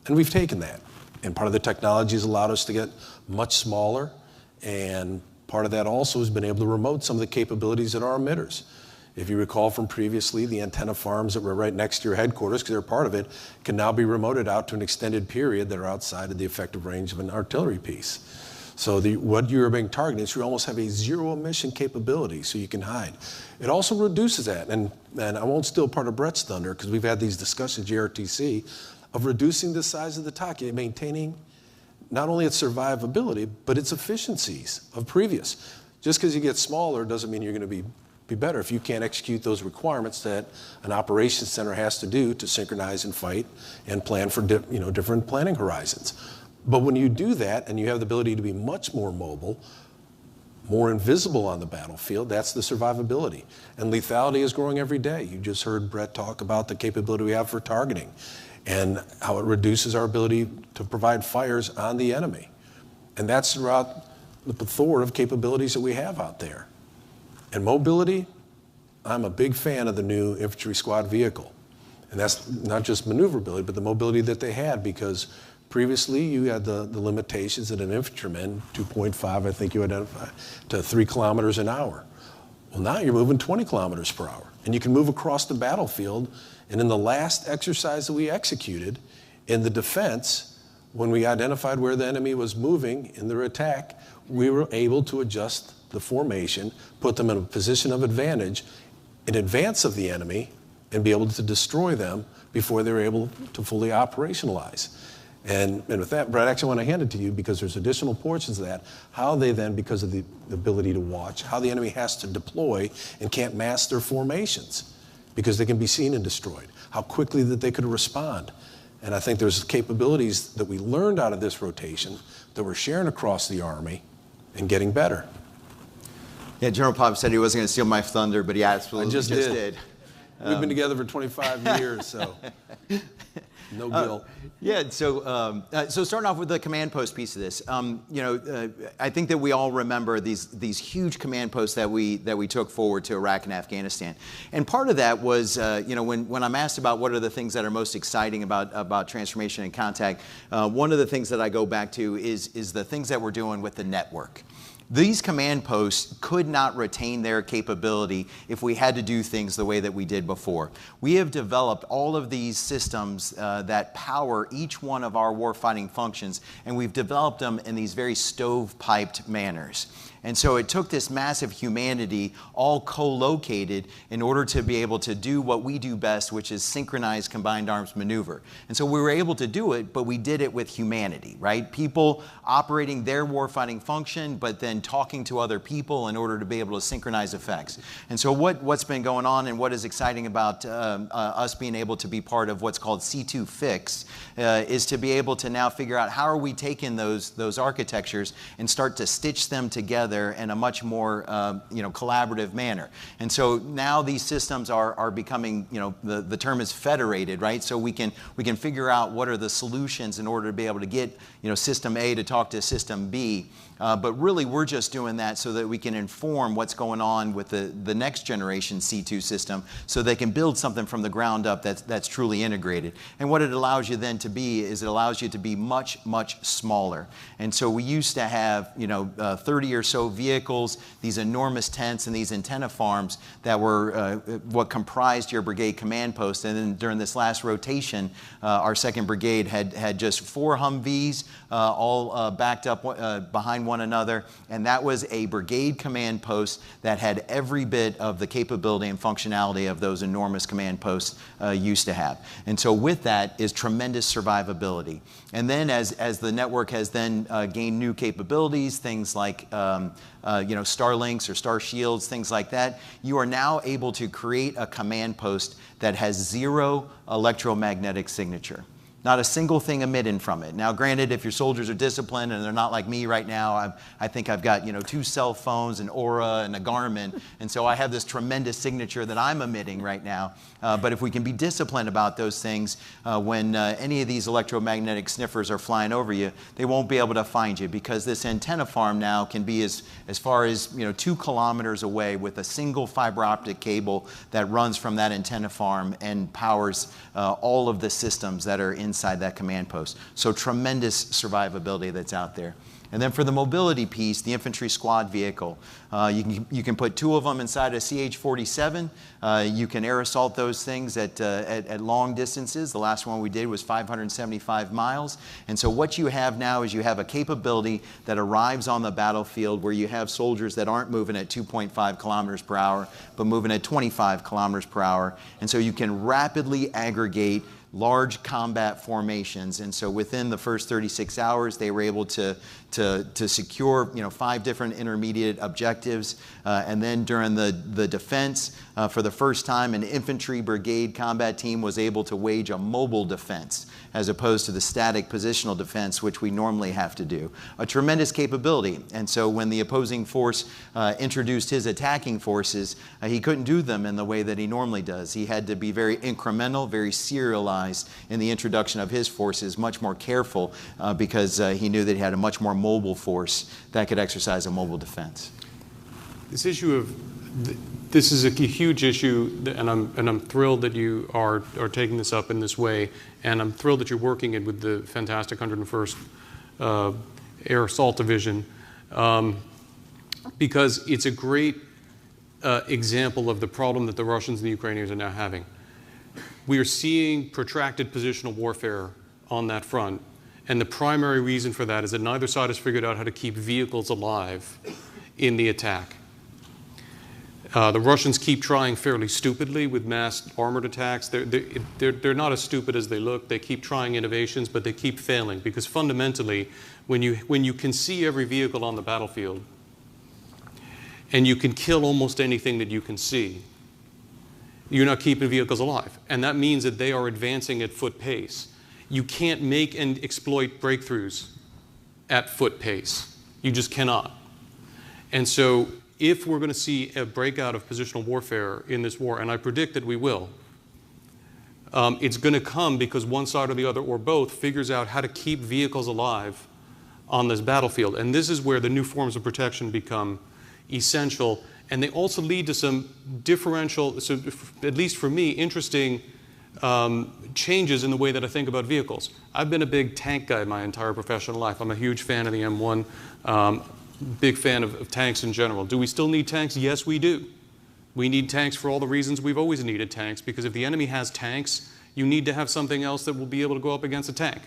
And we've taken that. And part of the technology has allowed us to get much smaller, and part of that also has been able to remote some of the capabilities at our emitters. If you recall from previously, the antenna farms that were right next to your headquarters, because they're part of it, can now be remoted out to an extended period that are outside of the effective range of an artillery piece. So what you're being targeted is you almost have a zero emission capability, so you can hide. It also reduces that, and I won't steal part of Brett's thunder, because we've had these discussions at JRTC, of reducing the size of the TACA, maintaining not only its survivability, but its efficiencies of previous. Just because you get smaller doesn't mean you're going to be better if you can't execute those requirements that an operations center has to do to synchronize and fight and plan for different planning horizons. But when you do that and you have the ability to be much more mobile, more invisible on the battlefield, that's the survivability. And lethality is growing every day. You just heard Brett talk about the capability we have for targeting and how it reduces our ability to provide fires on the enemy. And that's throughout the plethora of capabilities that we have out there. And mobility, I'm a big fan of the new infantry squad vehicle. And that's not just maneuverability, but the mobility that they had, because previously you had the limitations that an infantryman, 2.5, I think you identified, to 3 kilometers an hour. Well, now you're moving 20 kilometers per hour, and you can move across the battlefield. And in the last exercise that we executed in the defense, when we identified where the enemy was moving in their attack, we were able to adjust the formation, put them in a position of advantage in advance of the enemy, and be able to destroy them before they were able to fully operationalize. And with that, Brett, I actually want to hand it to you, because there's additional portions of that, how they then, because of the ability to watch, how the enemy has to deploy and can't mask their formations because they can be seen and destroyed, how quickly that they could respond. And I think there's capabilities that we learned out of this rotation that we're sharing across the Army and getting better. Yeah, General Pop said he wasn't going to steal my thunder, but he absolutely just did. We've been together for 25 years, so no guilt. Yeah, so starting off with the command post piece of this, I think that we all remember these huge command posts that we took forward to Iraq and Afghanistan, and part of that was when I'm asked about what are the things that are most exciting about transformation and contact, one of the things that I go back to is the things that we're doing with the network. These command posts could not retain their capability if we had to do things the way that we did before. We have developed all of these systems that power each one of our warfighting functions, and we've developed them in these very stovepiped manners. And so it took this massive humanity all co-located in order to be able to do what we do best, which is synchronized combined arms maneuver. And so we were able to do it, but we did it with humanity, right? People operating their warfighting function, but then talking to other people in order to be able to synchronize effects. And so what's been going on and what is exciting about us being able to be part of what's called C2 Fix is to be able to now figure out how are we taking those architectures and start to stitch them together in a much more collaborative manner. And so now these systems are becoming, the term is federated, right? So we can figure out what are the solutions in order to be able to get system A to talk to system B. But really we're just doing that so that we can inform what's going on with the next generation C2 system so they can build something from the ground up that's truly integrated. And what it allows you then to be is it allows you to be much, much smaller. And so we used to have 30 or so vehicles, these enormous tents and these antenna farms that were what comprised your brigade command post. And then during this last rotation, our 2nd Brigade had just 4 Humvees all backed up behind one another, and that was a brigade command post that had every bit of the capability and functionality of those enormous command posts used to have. And so with that is tremendous survivability. And then as the network has then gained new capabilities, things like Starlinks or Star Shields, things like that, you are now able to create a command post that has 0 electromagnetic signature. Not a single thing emitting from it. Now, granted, if your soldiers are disciplined and they're not like me right now, I think I've got 2 cell phones, an Aura, and a Garmin, and so I have this tremendous signature that I'm emitting right now. But if we can be disciplined about those things, when any of these electromagnetic sniffers are flying over you, they won't be able to find you, because this antenna farm now can be as far as 2 kilometers away with a single fiber optic cable that runs from that antenna farm and powers all of the systems that are inside that command post. So tremendous survivability that's out there. And then for the mobility piece, the infantry squad vehicle, you can put 2 of them inside a CH-47. You can air assault those things at long distances. The last one we did was 575 miles. And so what you have now is you have a capability that arrives on the battlefield where you have soldiers that aren't moving at 2.5 kilometers per hour, but moving at 25 kilometers per hour. And so you can rapidly aggregate large combat formations. And so within the first 36 hours, they were able to secure 5 different intermediate objectives. And then during the defense, for the first time, an infantry brigade combat team was able to wage a mobile defense as opposed to the static positional defense, which we normally have to do. A tremendous capability. And so when the opposing force introduced his attacking forces, he couldn't do them in the way that he normally does. He had to be very incremental, very serialized in the introduction of his forces, much more careful because he knew that he had a much more mobile force that could exercise a mobile defense. This issue of this is a huge issue, and I'm thrilled that you are taking this up in this way, and I'm thrilled that you're working it with the fantastic 101st Air Assault Division, because it's a great example of the problem that the Russians and the Ukrainians are now having. We are seeing protracted positional warfare on that front, and the primary reason for that is that neither side has figured out how to keep vehicles alive in the attack. The Russians keep trying fairly stupidly with massed armored attacks. They're not as stupid as they look. They keep trying innovations, but they keep failing because fundamentally, when you can see every vehicle on the battlefield and you can kill almost anything that you can see, you're not keeping vehicles alive. And that means that they are advancing at foot pace. You can't make and exploit breakthroughs at foot pace. You just cannot. And so if we're going to see a breakout of positional warfare in this war, and I predict that we will, it's going to come because one side or the other or both figures out how to keep vehicles alive on this battlefield. And this is where the new forms of protection become essential. And they also lead to some differential, so at least for me, interesting changes in the way that I think about vehicles. I've been a big tank guy my entire professional life. I'm a huge fan of the M1. Big fan of tanks in general. Do we still need tanks? Yes, we do. We need tanks for all the reasons we've always needed tanks, because if the enemy has tanks, you need to have something else that will be able to go up against a tank.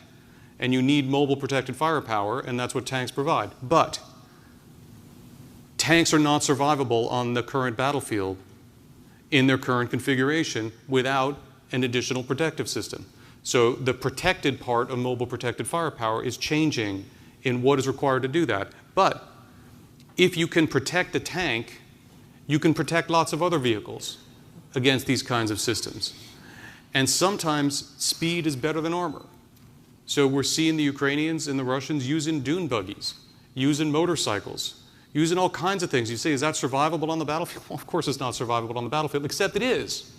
And you need mobile protected firepower, and that's what tanks provide. But tanks are not survivable on the current battlefield in their current configuration without an additional protective system. So the protected part of mobile protected firepower is changing in what is required to do that. But if you can protect a tank, you can protect lots of other vehicles against these kinds of systems. And sometimes speed is better than armor. So we're seeing the Ukrainians and the Russians using dune buggies, using motorcycles, using all kinds of things. You say, is that survivable on the battlefield? Well, of course it's not survivable on the battlefield, except it is.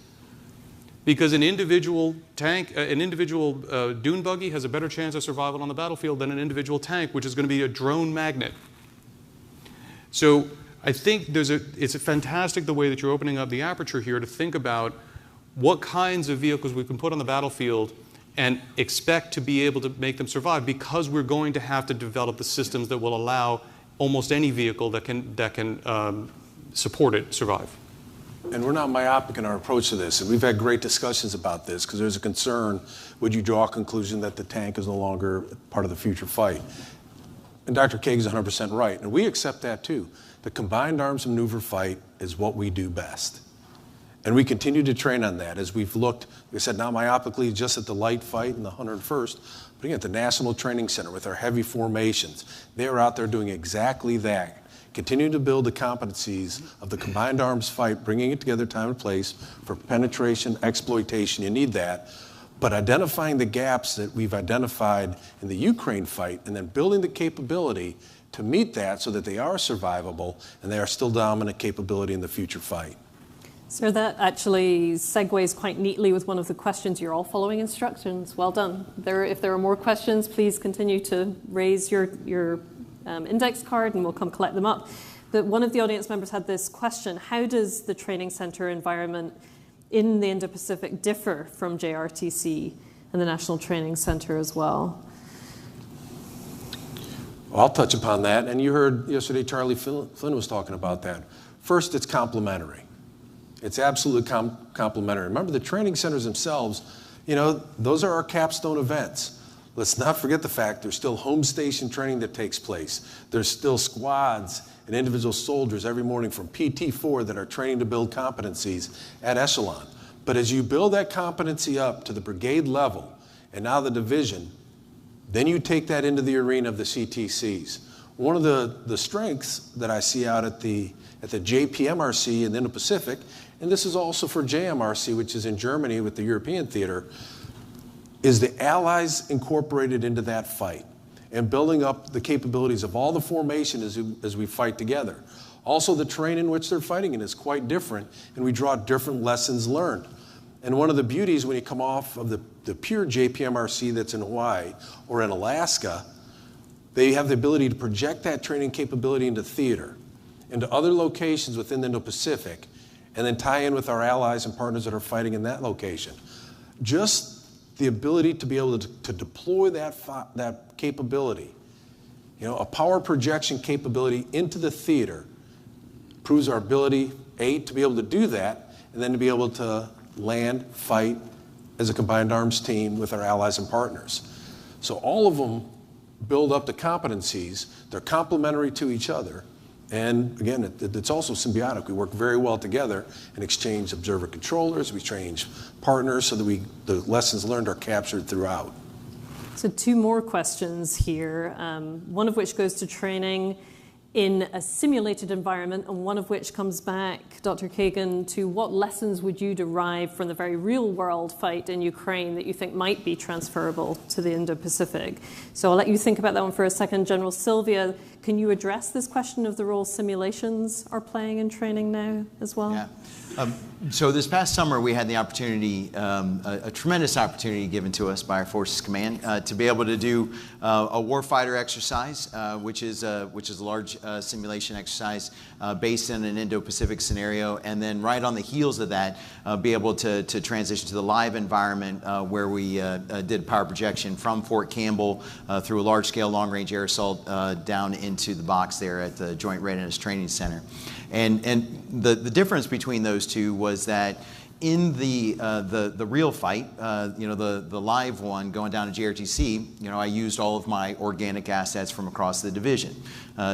Because an individual tank, an individual dune buggy has a better chance of survival on the battlefield than an individual tank, which is going to be a drone magnet. So I think it's fantastic the way that you're opening up the aperture here to think about what kinds of vehicles we can put on the battlefield and expect to be able to make them survive, because we're going to have to develop the systems that will allow almost any vehicle that can support it survive. And we're not myopic in our approach to this. And we've had great discussions about this because there's a concern, would you draw a conclusion that the tank is no longer part of the future fight? And Dr. Kagan is 100% right. And we accept that too. The combined arms maneuver fight is what we do best. And we continue to train on that as we've looked, like I said, not myopically just at the light fight and the 101st, but again at the National Training Center with our heavy formations. They're out there doing exactly that. Continuing to build the competencies of the combined arms fight, bringing it together time and place for penetration, exploitation, you need that. But identifying the gaps that we've identified in the Ukraine fight and then building the capability to meet that so that they are survivable and they are still dominant capability in the future fight. So that actually segues quite neatly with one of the questions. You're all following instructions. Well done. If there are more questions, please continue to raise your index card and we'll come collect them up. But one of the audience members had this question: how does the training center environment in the Indo-Pacific differ from JRTC and the National Training Center as well? Well, I'll touch upon that. And you heard yesterday Charlie Flynn was talking about that. First, it's complementary. It's absolutely complementary. Remember, the training centers themselves, those are our capstone events. Let's not forget the fact there's still home station training that takes place. There's still squads and individual soldiers every morning from PT4 that are training to build competencies at Echelon. But as you build that competency up to the brigade level and now the division, then you take that into the arena of the CTCs. One of the strengths that I see out at the JPMRC in the Indo-Pacific, and this is also for JMRC, which is in Germany with the European theater, is the allies incorporated into that fight and building up the capabilities of all the formation as we fight together. Also, the terrain in which they're fighting in is quite different, and we draw different lessons learned. And one of the beauties when you come off of the pure JPMRC that's in Hawaii or in Alaska, they have the ability to project that training capability into theater, into other locations within the Indo-Pacific, and then tie in with our allies and partners that are fighting in that location. Just the ability to be able to deploy that capability, a power projection capability into the theater proves our ability, A, to be able to do that, and then to be able to land, fight as a combined arms team with our allies and partners. So all of them build up the competencies. They're complementary to each other. And again, it's also symbiotic. We work very well together and exchange observer controllers. We exchange partners so that the lessons learned are captured throughout. So 2 more questions here, one of which goes to training in a simulated environment, and one of which comes back, Dr. Kagan, to what lessons would you derive from the very real world fight in Ukraine that you think might be transferable to the Indo-Pacific? So I'll let you think about that one for a second. General Sylvia, can you address this question of the role simulations are playing in training now as well? Yeah. So this past summer, we had the opportunity, a tremendous opportunity given to us by our Forces Command to be able to do a warfighter exercise, which is a large simulation exercise based in an Indo-Pacific scenario, and then right on the heels of that, be able to transition to the live environment where we did power projection from Fort Campbell through a large-scale long-range air assault down into the box there at the Joint Readiness Training Center. And the difference between those two was that in the real fight, the live one going down to JRTC, I used all of my organic assets from across the division.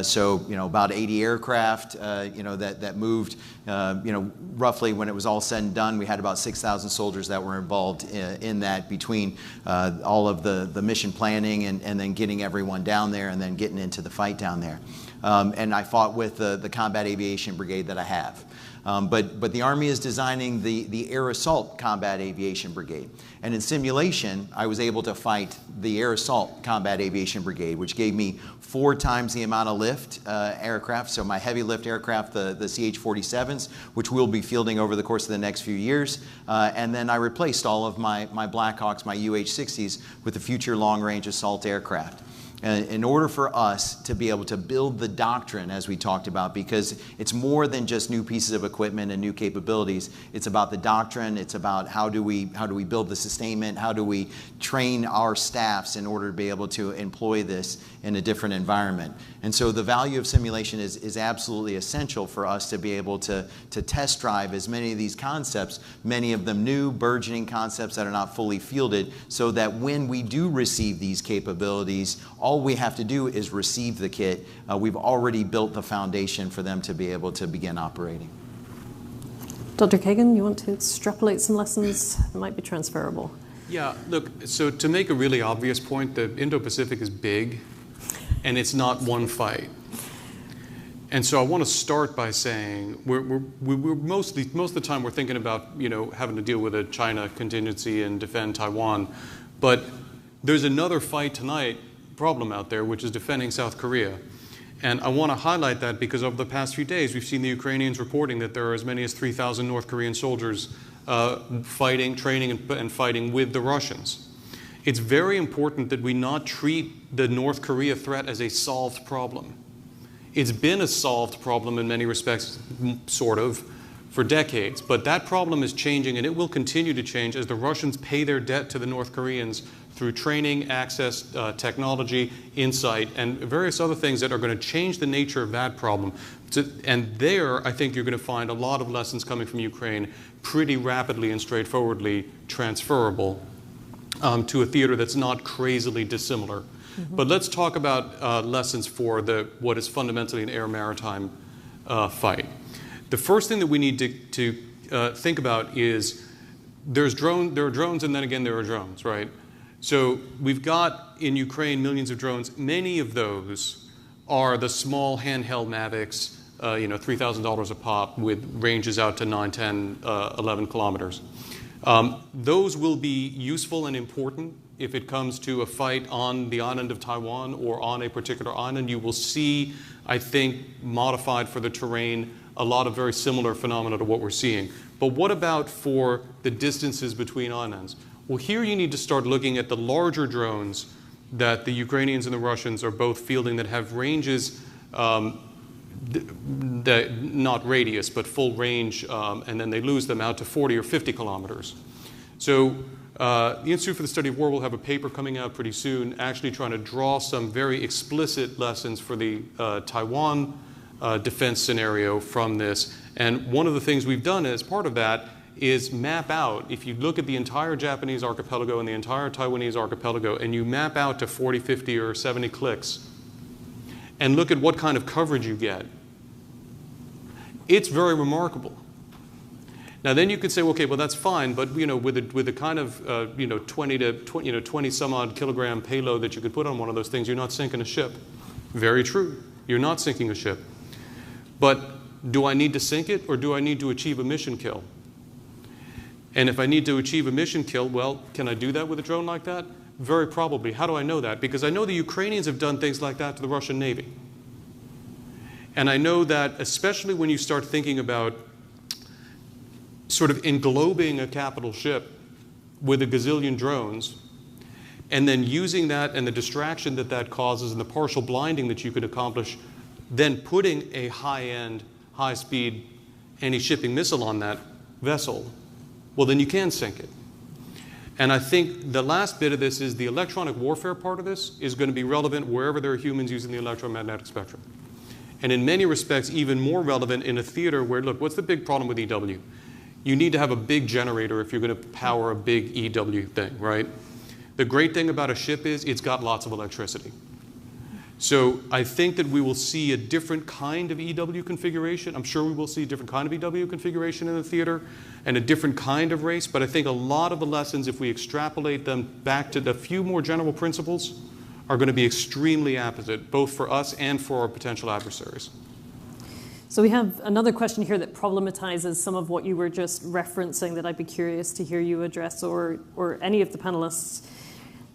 So about 80 aircraft, that moved. Roughly when it was all said and done, we had about 6,000 soldiers that were involved in that between all of the mission planning and then getting everyone down there and then getting into the fight down there. And I fought with the combat aviation brigade that I have. But the Army is designing the Air Assault Combat Aviation Brigade. And in simulation, I was able to fight the Air Assault Combat Aviation Brigade, which gave me 4 times the amount of lift aircraft. So my heavy lift aircraft, the CH-47s, which we'll be fielding over the course of the next few years. And then I replaced all of my Blackhawks, my UH-60s, with the future long-range assault aircraft. In order for us to be able to build the doctrine, as we talked about, because it's more than just new pieces of equipment and new capabilities. It's about the doctrine. It's about how do we build the sustainment? How do we train our staffs in order to be able to employ this in a different environment? And so the value of simulation is absolutely essential for us to be able to test drive as many of these concepts, many of them new, burgeoning concepts that are not fully fielded, so that when we do receive these capabilities, all we have to do is receive the kit. We've already built the foundation for them to be able to begin operating. Dr. Kagan, you want to extrapolate some lessons that might be transferable? Yeah, look, so to make a really obvious point, the Indo-Pacific is big, and it's not one fight. And so I want to start by saying we're most of the time we're thinking about having to deal with a China contingency and defend Taiwan, but there's another fight tonight problem out there, which is defending South Korea. And I want to highlight that because over the past few days, we've seen the Ukrainians reporting that there are as many as 3,000 North Korean soldiers fighting, training, and fighting with the Russians. It's very important that we not treat the North Korea threat as a solved problem. It's been a solved problem in many respects, sort of, for decades. But that problem is changing, and it will continue to change as the Russians pay their debt to the North Koreans through training, access, technology, insight, and various other things that are going to change the nature of that problem. And there, I think you're going to find a lot of lessons coming from Ukraine pretty rapidly and straightforwardly transferable to a theater that's not crazily dissimilar. Mm-hmm. But let's talk about lessons for what is fundamentally an air-maritime fight. The first thing that we need to think about is there are drones, and then again there are drones, right? So we've got in Ukraine millions of drones. Many of those are the small handheld Mavics, $3,000 a pop with ranges out to 9, 10, 11 kilometers. Those will be useful and important if it comes to a fight on the island of Taiwan or on a particular island. You will see, I think, modified for the terrain, a lot of very similar phenomena to what we're seeing. But what about for the distances between islands? Well, here you need to start looking at the larger drones that the Ukrainians and the Russians are both fielding that have ranges, not radius, but full range, and then they lose them out to 40 or 50 kilometers. So the Institute for the Study of War will have a paper coming out pretty soon actually trying to draw some very explicit lessons for the Taiwan defense scenario from this. And one of the things we've done as part of that is map out, if you look at the entire Japanese archipelago and the entire Taiwanese archipelago, and you map out to 40, 50, or 70 clicks, and look at what kind of coverage you get, it's very remarkable. Now then you could say, okay, well that's fine, but with the kind of 20 some odd kilogram payload that you could put on one of those things, you're not sinking a ship. Very true. You're not sinking a ship. But do I need to sink it, or do I need to achieve a mission kill? And if I need to achieve a mission kill, well, can I do that with a drone like that? Very probably. How do I know that? Because I know the Ukrainians have done things like that to the Russian Navy. And I know that especially when you start thinking about sort of englobing a capital ship with a gazillion drones, and then using that and the distraction that that causes and the partial blinding that you could accomplish, then putting a high-end, high-speed anti-shipping missile on that vessel, well, then you can sink it. And I think the last bit of this is the electronic warfare part of this is going to be relevant wherever there are humans using the electromagnetic spectrum. And in many respects, even more relevant in a theater where, look, what's the big problem with EW? You need to have a big generator if you're going to power a big EW thing, right? The great thing about a ship is it's got lots of electricity. So I think that we will see a different kind of EW configuration. I'm sure we will see a different kind of EW configuration in the theater and a different kind of race, but I think a lot of the lessons, if we extrapolate them back to the few more general principles, are going to be extremely apposite, both for us and for our potential adversaries. So we have another question here that problematizes some of what you were just referencing that I'd be curious to hear you address or any of the panelists.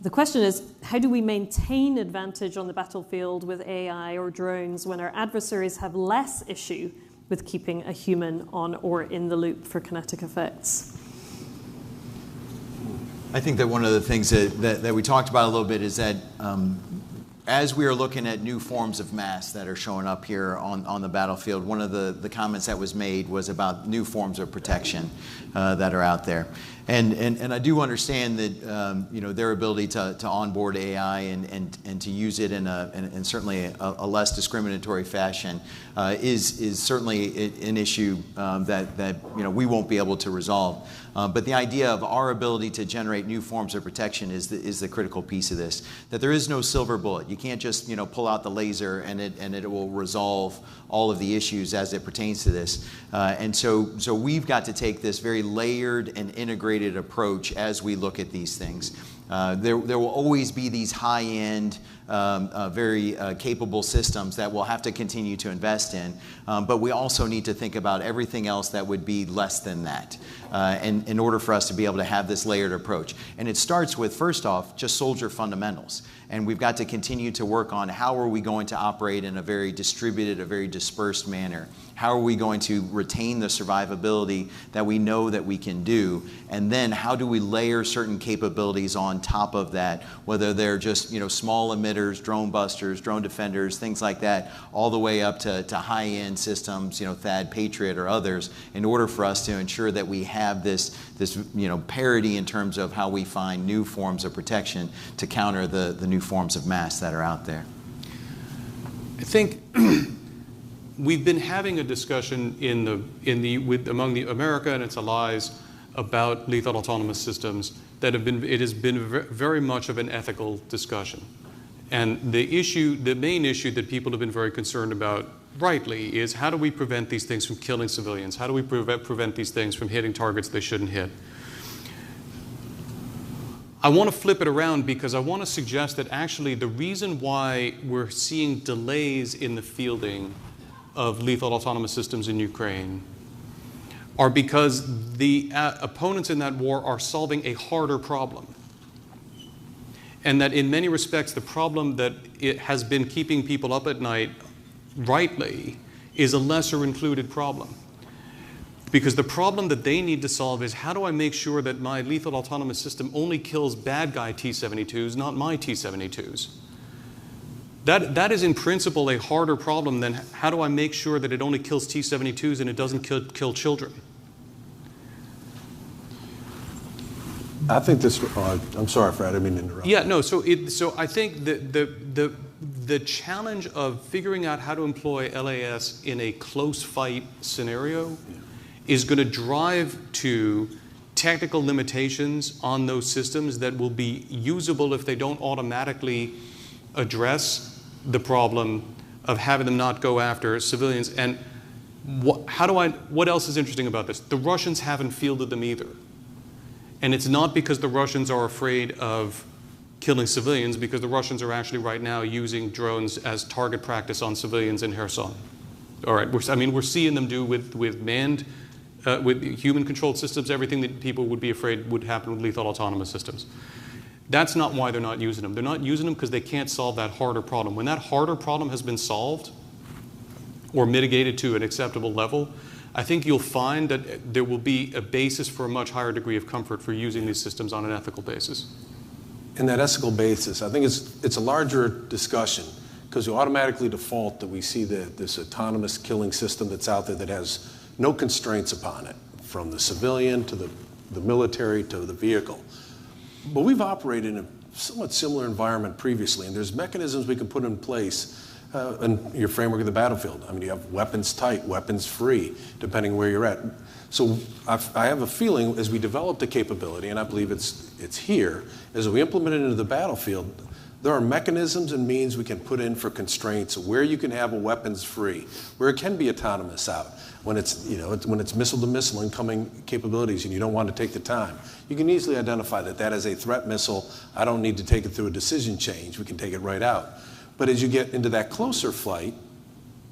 The question is, how do we maintain advantage on the battlefield with AI or drones when our adversaries have less issue with keeping a human on or in the loop for kinetic effects? I think that one of the things that we talked about a little bit is that as we are looking at new forms of mass that are showing up here on the battlefield, one of the comments that was made was about new forms of protection that are out there. And I do understand that their ability to onboard AI and to use it in certainly a less discriminatory fashion is certainly an issue that we won't be able to resolve. But the idea of our ability to generate new forms of protection is the critical piece of this. That there is no silver bullet. You can't just pull out the laser and it will resolve all of the issues as it pertains to this. And so we've got to take this very layered and integrated approach as we look at these things. There will always be these high-end, very capable systems that we'll have to continue to invest in, but we also need to think about everything else that would be less than that in order for us to be able to have this layered approach. And it starts with, first off, just soldier fundamentals. And we've got to continue to work on how are we going to operate in a very distributed, a very dispersed manner. How are we going to retain the survivability that we know that we can do? And then how do we layer certain capabilities on top of that, whether they're just small emitters, drone busters, drone defenders, things like that, all the way up to high-end systems, THAAD, Patriot, or others, in order for us to ensure that we have this parity in terms of how we find new forms of protection to counter the new forms of mass that are out there. I think we've been having a discussion among the America and its allies about lethal autonomous systems that it has been very much of an ethical discussion. And the main issue that people have been very concerned about, rightly, is how do we prevent these things from killing civilians? How do we prevent these things from hitting targets they shouldn't hit? I want to flip it around because I want to suggest that actually the reason why we're seeing delays in the fielding of lethal autonomous systems in Ukraine are because the opponents in that war are solving a harder problem. And that in many respects, the problem that it has been keeping people up at night, rightly, is a lesser included problem. Because the problem that they need to solve is, how do I make sure that my lethal autonomous system only kills bad guy T-72s, not my T-72s? That is in principle a harder problem than how do I make sure that it only kills T-72s and it doesn't kill children? I think this, I'm sorry, Fred, I didn't mean to interrupt. Yeah, no, so I think the challenge of figuring out how to employ LAS in a close fight scenario is going to drive to technical limitations on those systems that will be usable if they don't automatically address the problem of having them not go after civilians. And what else is interesting about this? The Russians haven't fielded them either. And it's not because the Russians are afraid of killing civilians, because the Russians are actually right now using drones as target practice on civilians in Kherson. All right, we're seeing them do with manned, with human-controlled systems, everything that people would be afraid would happen with lethal autonomous systems. That's not why they're not using them. They're not using them because they can't solve that harder problem. When that harder problem has been solved or mitigated to an acceptable level, I think you'll find that there will be a basis for a much higher degree of comfort for using these systems on an ethical basis. And that ethical basis, I think it's a larger discussion, because you automatically default that we see this autonomous killing system that's out there that has no constraints upon it, from the civilian to the military to the vehicle. But we've operated in a somewhat similar environment previously, and there's mechanisms we can put in place in your framework of the battlefield. I mean, you have weapons tight, weapons free, depending where you're at. So I have a feeling as we develop the capability, and I believe it's here, as we implement it into the battlefield, there are mechanisms and means we can put in for constraints where you can have a weapons free, where it can be autonomous out. When it's missile to missile incoming capabilities and you don't want to take the time, you can easily identify that is a threat missile. I don't need to take it through a decision change. We can take it right out. But as you get into that closer flight,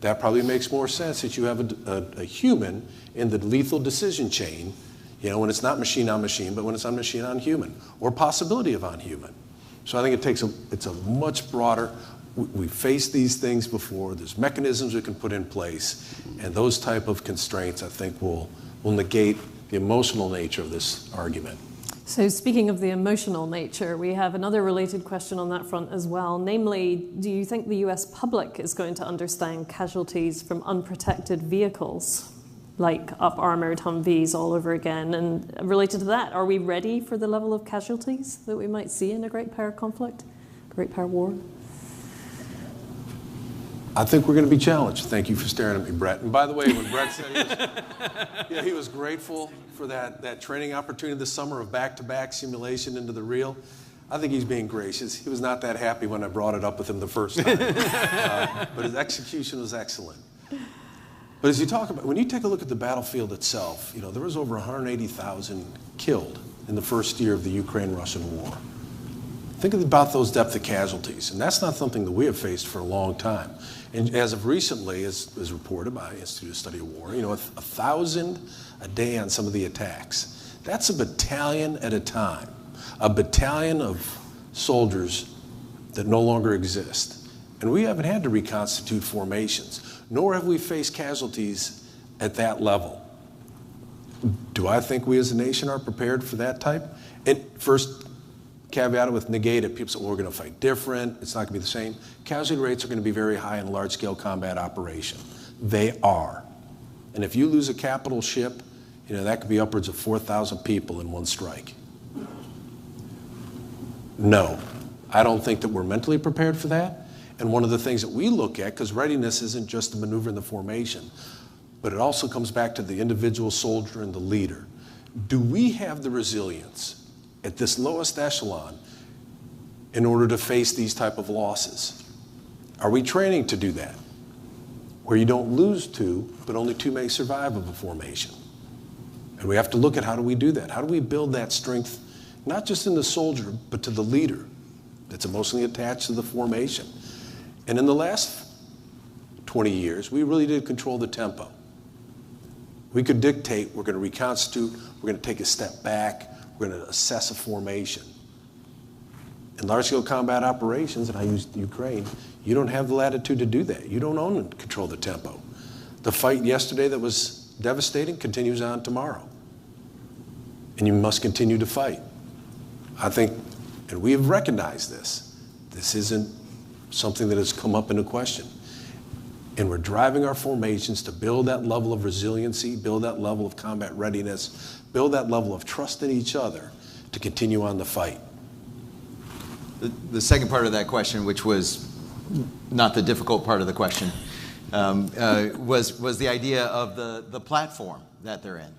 that probably makes more sense that you have a human in the lethal decision chain, when it's not machine on machine, but when it's on machine on human, or possibility of on human. So I think it's a much broader, we've faced these things before, there's mechanisms we can put in place, and those type of constraints I think will negate the emotional nature of this argument. So speaking of the emotional nature, we have another related question on that front as well. Namely, do you think the US public is going to understand casualties from unprotected vehicles, like up-armored Humvees all over again? And related to that, are we ready for the level of casualties that we might see in a great power conflict, great power war? I think we're going to be challenged. Thank you for staring at me, Brett. And by the way, when Brett said he was grateful for that training opportunity this summer of back-to-back simulation into the real, I think he's being gracious. He was not that happy when I brought it up with him the first time. But his execution was excellent. But as you talk about, when you take a look at the battlefield itself, there was over 180,000 killed in the first year of the Ukraine-Russian war. Think about those depth of casualties, and that's not something that we have faced for a long time. And as of recently, as reported by Institute of Study of War, 1,000 a day on some of the attacks. That's a battalion at a time, a battalion of soldiers that no longer exist. And we haven't had to reconstitute formations, nor have we faced casualties at that level. Do I think we as a nation are prepared for that type? And first, caveat it with negate it. People say, well, we're going to fight different. It's not going to be the same. Casualty rates are going to be very high in large-scale combat operation. They are. And if you lose a capital ship, that could be upwards of 4,000 people in one strike. No, I don't think that we're mentally prepared for that. And one of the things that we look at, because readiness isn't just the maneuver in the formation, but it also comes back to the individual soldier and the leader. Do we have the resilience at this lowest echelon in order to face these type of losses? Are we training to do that? Where you don't lose two, but only two may survive of a formation. And we have to look at how do we do that? How do we build that strength not just in the soldier, but to the leader that's emotionally attached to the formation. And in the last 20 years, we really did control the tempo. We could dictate, we're going to reconstitute, we're going to take a step back, we're going to assess a formation. In large-scale combat operations, and I used Ukraine, you don't have the latitude to do that. You don't own and control the tempo. The fight yesterday that was devastating continues on tomorrow. And you must continue to fight. I think, and we have recognized this, this isn't something that has come up into question. And we're driving our formations to build that level of resiliency, build that level of combat readiness, build that level of trust in each other to continue on the fight. The second part of that question, which was not the difficult part of the question, was the idea of the platform that they're in.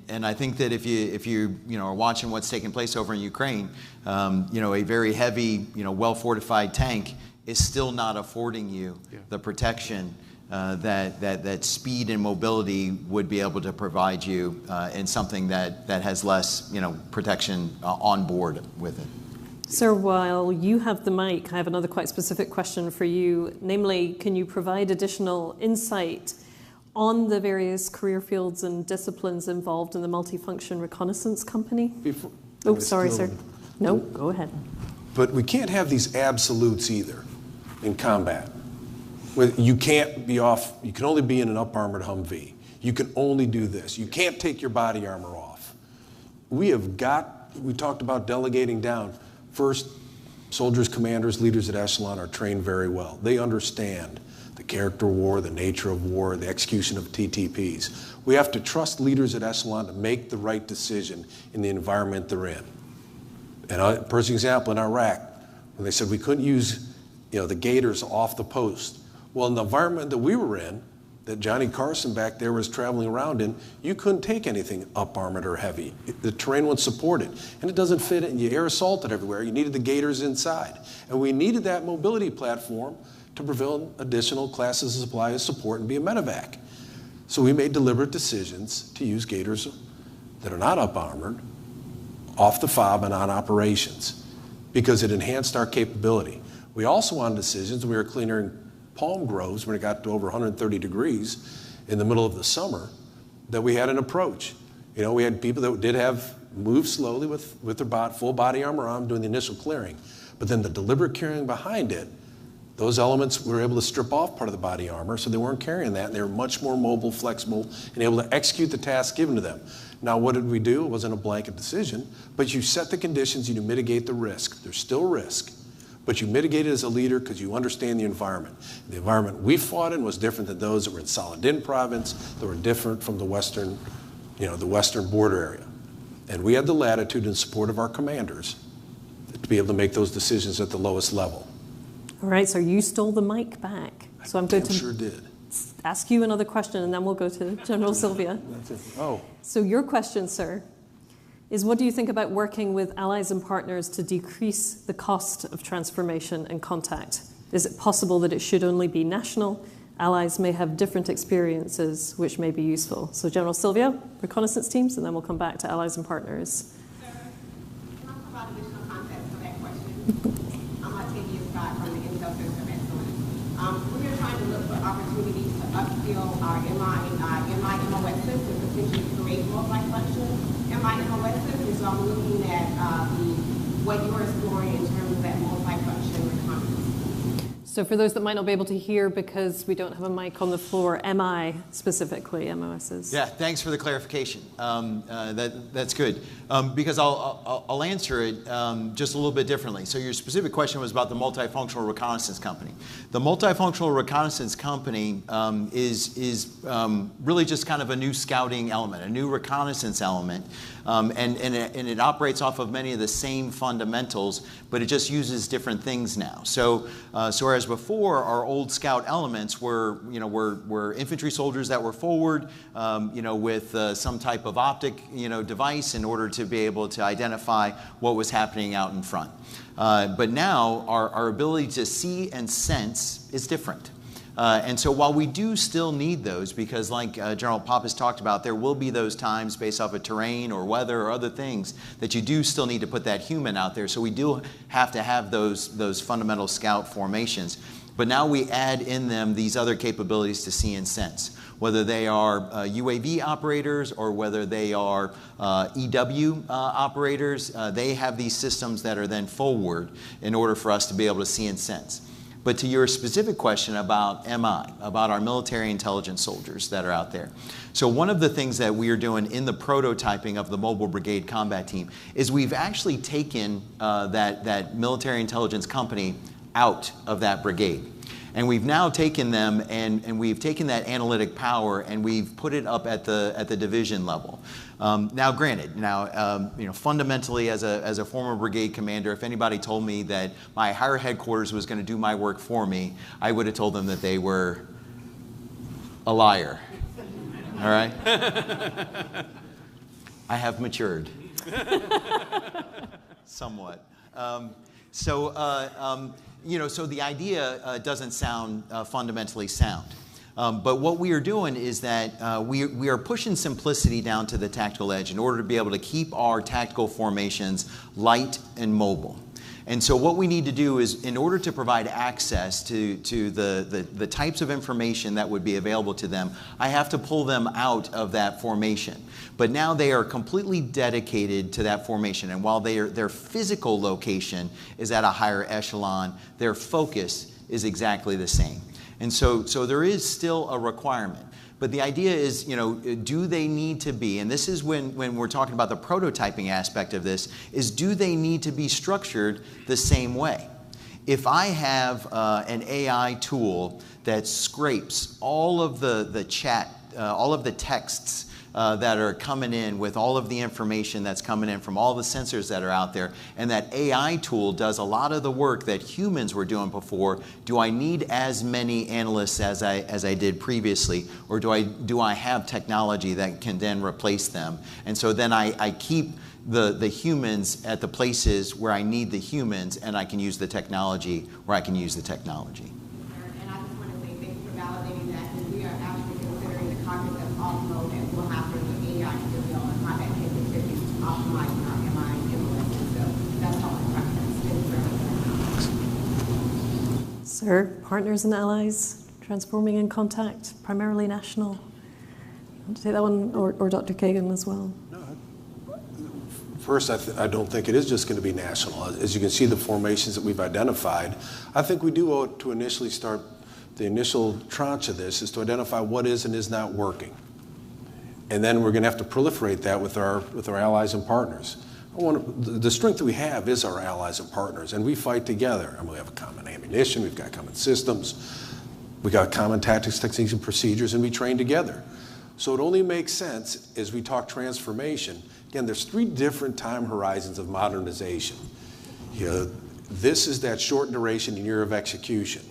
And I think that if you are watching what's taking place over in Ukraine, a very heavy, well-fortified tank is still not affording you the protection that speed and mobility would be able to provide you in something that has less protection on board with it. Sir, while you have the mic, I have another quite specific question for you. Namely, can you provide additional insight on the various career fields and disciplines involved in the multifunction reconnaissance company? Sorry, sir. No, go ahead. But we can't have these absolutes either in combat. You can't be off, you can only be in an up-armored Humvee. You can only do this. You can't take your body armor off. We talked about delegating down. First, soldiers, commanders, leaders at echelon are trained very well. They understand the character of war, the nature of war, the execution of TTPs. We have to trust leaders at echelon to make the right decision in the environment they're in. And for example, in Iraq, when they said we couldn't use the Gators off the post. Well, in the environment that we were in, that Johnny Carson back there was traveling around in, you couldn't take anything up-armored or heavy. The terrain wouldn't support it. And it doesn't fit it, and you air assault it everywhere. You needed the Gators inside. And we needed that mobility platform to prevent additional classes of supply and support and be a medevac. So we made deliberate decisions to use Gators that are not up-armored, off the FOB and on operations, because it enhanced our capability. We also wanted decisions, we were clearing palm groves when it got to over 130 degrees in the middle of the summer, that we had an approach. We had people that did have moved slowly with their full body armor on doing the initial clearing, but then the deliberate carrying behind it, those elements we were able to strip off part of the body armor, so they weren't carrying that, and they were much more mobile, flexible, and able to execute the task given to them. Now, what did we do? It wasn't a blanket decision, but you set the conditions and you mitigate the risk. There's still risk, but you mitigate it as a leader because you understand the environment. The environment we fought in was different than those that were in Saladin province, that were different from the western border area. And we had the latitude and support of our commanders to be able to make those decisions at the lowest level. All right, so you stole the mic back. So I'm going to sure did. Ask you another question, and then we'll go to General Sylvia. That's it. Oh. So your question, sir, is what do you think about working with allies and partners to decrease the cost of transformation and contact? Is it possible that it should only be national? Allies may have different experiences which may be useful. So General Sylvia, reconnaissance teams, and then we'll come back to allies and partners. Sir, can I provide additional context for that question? I'm Octavia Scott from the Intel Center of Excellence. We are trying to look for opportunities to upskill our MI-MOSs to potentially create multi-function MI-MOSs. And so I'm looking at what you're exploring in terms of that multi-function reconnaissance. So for those that might not be able to hear because we don't have a mic on the floor, MI specifically, MOSs. Yeah, thanks for the clarification. That's good. Because I'll answer it just a little bit differently. So your specific question was about the multifunctional reconnaissance company. The multifunctional reconnaissance company is really just kind of a new scouting element, a new reconnaissance element. And it operates off of many of the same fundamentals, but it just uses different things now. So whereas before our old scout elements were infantry soldiers that were forward, with some type of optic, device in order to be able to identify what was happening out in front. But now our ability to see and sense is different. And so while we do still need those, because like General Pappas talked about, there will be those times based off of terrain or weather or other things that you do still need to put that human out there. So we do have to have those fundamental scout formations. But now we add in them these other capabilities to see and sense. Whether they are UAV operators or whether they are EW operators, they have these systems that are then forward in order for us to be able to see and sense. But to your specific question about MI, about our military intelligence soldiers that are out there. So one of the things that we are doing in the prototyping of the Mobile Brigade Combat Team is we've actually taken that military intelligence company out of that brigade. And we've now taken them and we've taken that analytic power and we've put it up at the division level. Now, granted, you know, fundamentally as a former brigade commander, if anybody told me that my higher headquarters was going to do my work for me, I would have told them that they were a liar. All right? I have matured. Somewhat. You know, so the idea doesn't sound fundamentally sound. But what we are doing is that we are pushing simplicity down to the tactical edge in order to be able to keep our tactical formations light and mobile. And so what we need to do is, in order to provide access to the types of information that would be available to them, I have to pull them out of that formation. But now they are completely dedicated to that formation. And while their physical location is at a higher echelon, their focus is exactly the same. And so there is still a requirement. But the idea is, you know, do they need to be, and this is when we're talking about the prototyping aspect of this, is do they need to be structured the same way? If I have an AI tool that scrapes all of the chat, all of the texts that are coming in with all of the information that's coming in from all the sensors that are out there, and that AI tool does a lot of the work that humans were doing before, do I need as many analysts as I did previously, or do I have technology that can then replace them? And so then I keep the humans at the places where I need the humans, and I can use the technology where I can use the technology. And I just want to say thank you for validating that, because we are actually considering the cognitive offload that will happen with AI to develop and how that can contribute to optimizing our MI and MLS. So that's all the practice. Thank you very much. Sir, partners and allies, transforming in contact, primarily national. You want to take that one, or Dr. Kagan as well? First, I don't think it is just going to be national. As you can see, the formations that we've identified, I think we do owe it to initially start, the initial tranche of this is to identify what is and is not working. And then we're going to have to proliferate that with our allies and partners. The strength that we have is our allies and partners, and we fight together. I mean, we have a common ammunition, we've got common systems, we got common tactics, techniques, and procedures, and we train together. So it only makes sense as we talk transformation. Again, there's 3 different time horizons of modernization. You know, this is that short duration and year of execution.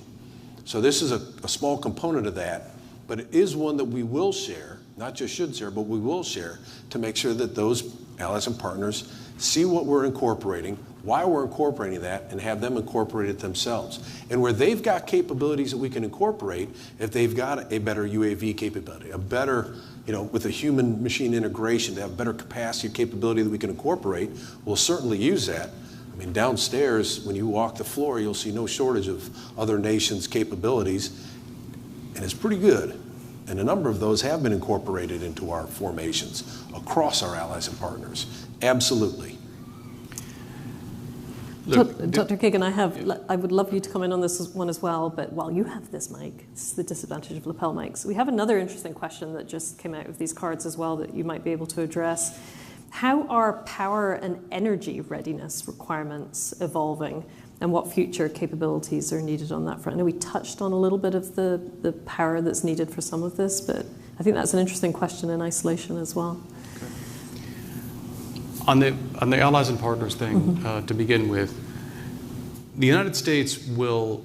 So this is a small component of that, but it is one that we will share, not just should share, but we will share to make sure that those allies and partners see what we're incorporating, why we're incorporating that, and have them incorporate it themselves. And where they've got capabilities that we can incorporate, if they've got a better UAV capability, a better, you know, with a human-machine integration, to have better capacity or capability that we can incorporate, we'll certainly use that. I mean, downstairs, when you walk the floor, you'll see no shortage of other nations' capabilities, and it's pretty good. And a number of those have been incorporated into our formations across our allies and partners. Absolutely. Look, Dr. Kagan, I would love you to come in on this one as well, but while you have this mic, this is the disadvantage of lapel mics. We have another interesting question that just came out of these cards as well that you might be able to address. How are power and energy readiness requirements evolving, and what future capabilities are needed on that front? I know we touched on a little bit of the power that's needed for some of this, but I think that's an interesting question in isolation as well. On the allies and partners thing, to begin with, the United States will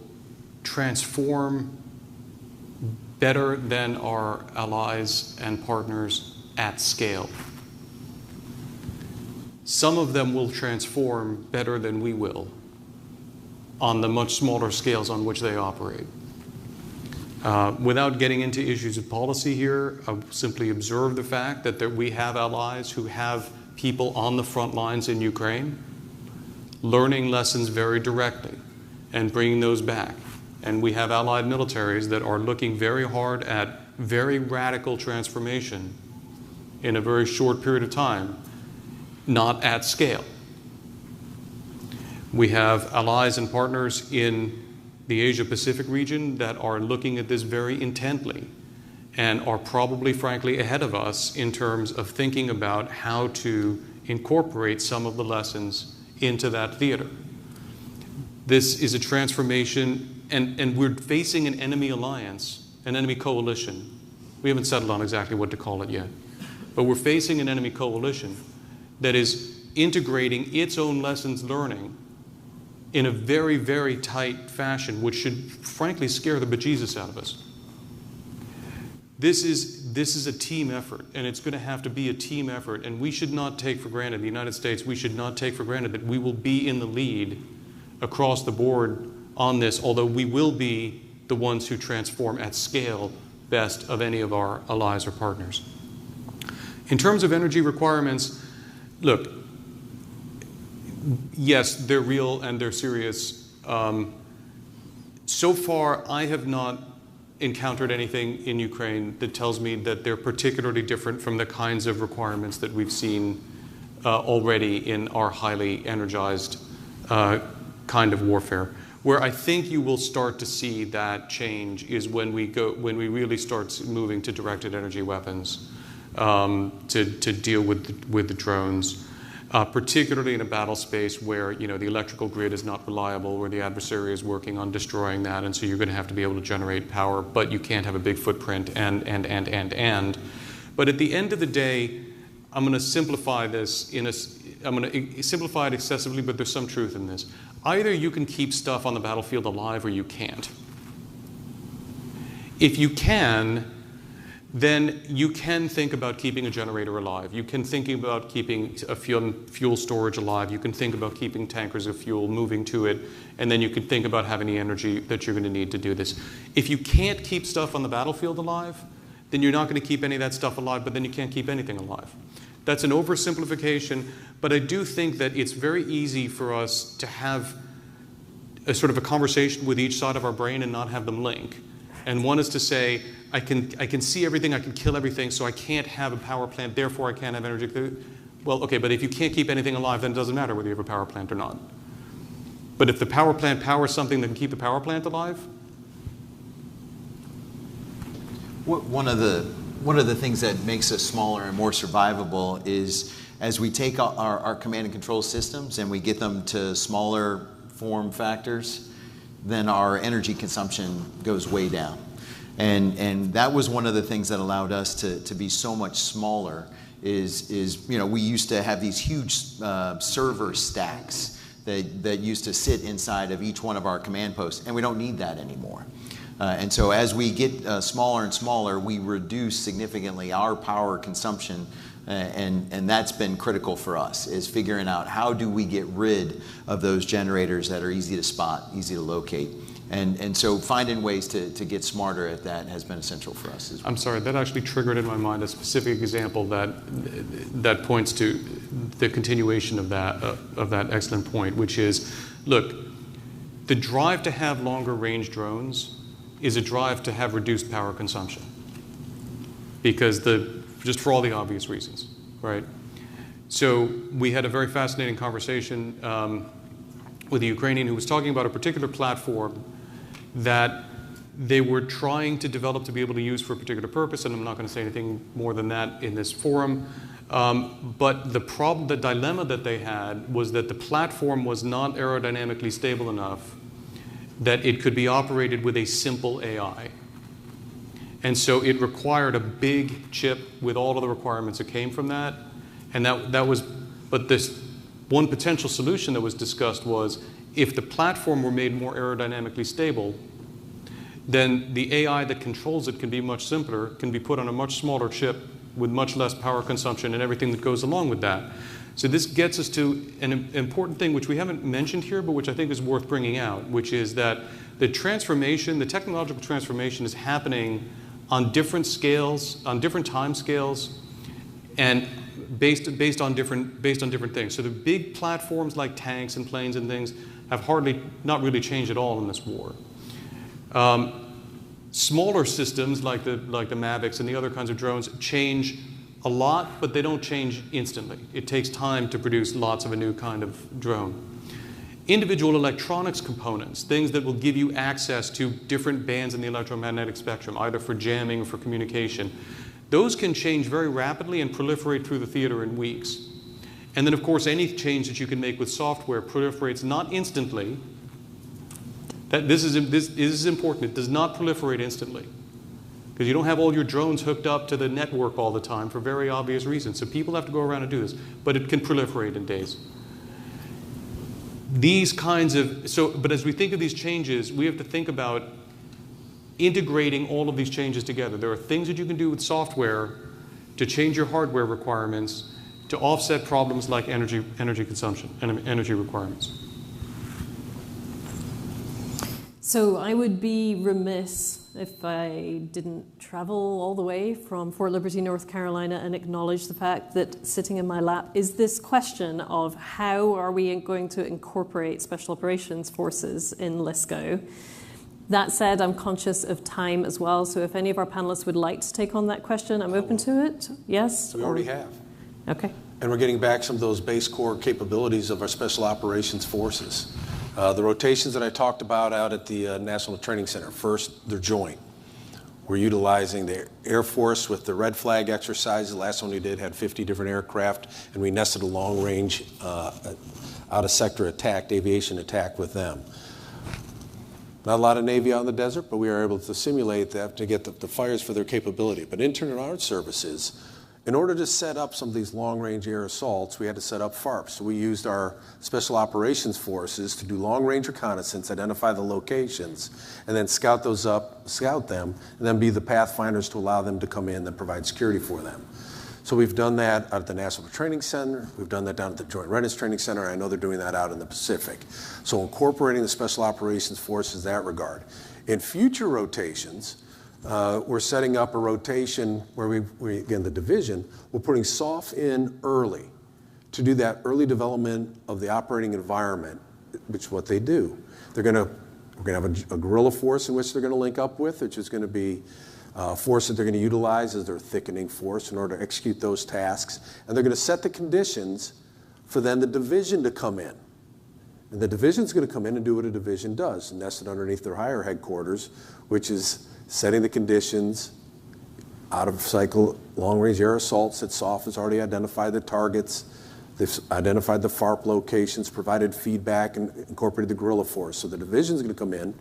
transform better than our allies and partners at scale. Some of them will transform better than we will on the much smaller scales on which they operate. Without getting into issues of policy here, I simply observe the fact that we have allies who have people on the front lines in Ukraine learning lessons very directly and bringing those back. And we have allied militaries that are looking very hard at very radical transformation in a very short period of time, not at scale. We have allies and partners in the Asia-Pacific region that are looking at this very intently and are probably, frankly, ahead of us in terms of thinking about how to incorporate some of the lessons into that theater. This is a transformation, and we're facing an enemy alliance, an enemy coalition. We haven't settled on exactly what to call it yet, but we're facing an enemy coalition that is integrating its own lessons learning in a very, very tight fashion, which should, frankly, scare the bejesus out of us. This is a team effort, and it's going to have to be a team effort, and we should not take for granted, the United States, we should not take for granted that we will be in the lead across the board on this, although we will be the ones who transform at scale best of any of our allies or partners. In terms of energy requirements, look, yes, they're real and they're serious. So far, I have not encountered anything in Ukraine that tells me that they're particularly different from the kinds of requirements that we've seen already in our highly energized kind of warfare. Where I think you will start to see that change is when we really start moving to directed energy weapons to deal with the drones. Particularly in a battle space where the electrical grid is not reliable, where the adversary is working on destroying that, and so you're going to have to be able to generate power, but you can't have a big footprint and. But at the end of the day, I'm going to simplify this I'm going to simplify it excessively, but there's some truth in this. Either you can keep stuff on the battlefield alive or you can't. If you can, then you can think about keeping a generator alive. You can think about keeping a fuel storage alive. You can think about keeping tankers of fuel moving to it. And then you can think about having the energy that you're going to need to do this. If you can't keep stuff on the battlefield alive, then you're not going to keep any of that stuff alive, but then you can't keep anything alive. That's an oversimplification, but I do think that it's very easy for us to have a sort of a conversation with each side of our brain and not have them link. And one is to say, I can see everything, I can kill everything, so I can't have a power plant, therefore I can't have energy. Well, okay, but if you can't keep anything alive, then it doesn't matter whether you have a power plant or not. But if the power plant powers something that can keep the power plant alive? One of the things that makes us smaller and more survivable is as we take our command and control systems and we get them to smaller form factors, then our energy consumption goes way down. And that was one of the things that allowed us to be so much smaller is we used to have these huge server stacks that used to sit inside of each one of our command posts, and we don't need that anymore. And so as we get smaller and smaller, we reduce significantly our power consumption, and that's been critical for us, is figuring out how do we get rid of those generators that are easy to spot, easy to locate. And so finding ways to get smarter at that has been essential for us as well. I'm sorry, that actually triggered in my mind a specific example that points to the continuation of that excellent point, which is, look, the drive to have longer range drones is a drive to have reduced power consumption. Because just for all the obvious reasons, right? So we had a very fascinating conversation with a Ukrainian who was talking about a particular platform that they were trying to develop to be able to use for a particular purpose, and I'm not going to say anything more than that in this forum. But the dilemma that they had was that the platform was not aerodynamically stable enough that it could be operated with a simple AI. And so it required a big chip with all of the requirements that came from that. And but this one potential solution that was discussed was if the platform were made more aerodynamically stable, then the AI that controls it can be much simpler, can be put on a much smaller chip with much less power consumption and everything that goes along with that. So this gets us to an important thing which we haven't mentioned here, but which I think is worth bringing out, which is that the transformation, the technological transformation is happening on different scales, on different time scales, and based on different things. So the big platforms like tanks and planes and things have not really changed at all in this war. Smaller systems like the Mavics and the other kinds of drones change a lot, but they don't change instantly. It takes time to produce lots of a new kind of drone. Individual electronics components, things that will give you access to different bands in the electromagnetic spectrum, either for jamming or for communication, those can change very rapidly and proliferate through the theater in weeks. And then, of course, any change that you can make with software proliferates not instantly. This is important. It does not proliferate instantly, because you don't have all your drones hooked up to the network all the time for very obvious reasons. So people have to go around and do this, but it can proliferate in days. But as we think of these changes, we have to think about integrating all of these changes together. There are things that you can do with software to change your hardware requirements to offset problems like energy consumption and energy requirements. So I would be remiss if I didn't travel all the way from Fort Liberty, North Carolina, and acknowledge the fact that sitting in my lap is this question of how are we going to incorporate Special Operations Forces in LSCO. That said, I'm conscious of time as well, so if any of our panelists would like to take on that question, I'm open to it. Yes? We already have. Okay. And we're getting back some of those base core capabilities of our Special Operations Forces. The rotations that I talked about out at the National Training Center, first, they're joint. We're utilizing the Air Force with the red flag exercises. The last one we did had 50 different aircraft, and we nested a long-range out-of-sector attack, aviation attack with them. Not a lot of Navy out in the desert, but we are able to simulate that to get the fires for their capability. But internal armed services, in order to set up some of these long-range air assaults, we had to set up FARPs. So we used our Special Operations Forces to do long-range reconnaissance, identify the locations, and then scout them, and then be the pathfinders to allow them to come in and provide security for them. So we've done that out at the National Training Center. We've done that down at the Joint Readiness Training Center. And I know they're doing that out in the Pacific. So incorporating the Special Operations Forces in that regard. In future rotations, we're setting up a rotation where again, the division, we're putting SOF in early to do that early development of the operating environment, which is what they do. We're going to have a guerrilla force in which they're going to link up with, which is going to be a force that they're going to utilize as their thickening force in order to execute those tasks. And they're going to set the conditions for then the division to come in. And the division's going to come in and do what a division does, nested underneath their higher headquarters, which is setting the conditions, out-of-cycle long-range air assaults that SOF has already identified the targets. They've identified the FARP locations, provided feedback, and incorporated the guerrilla force. So the division's going to come in,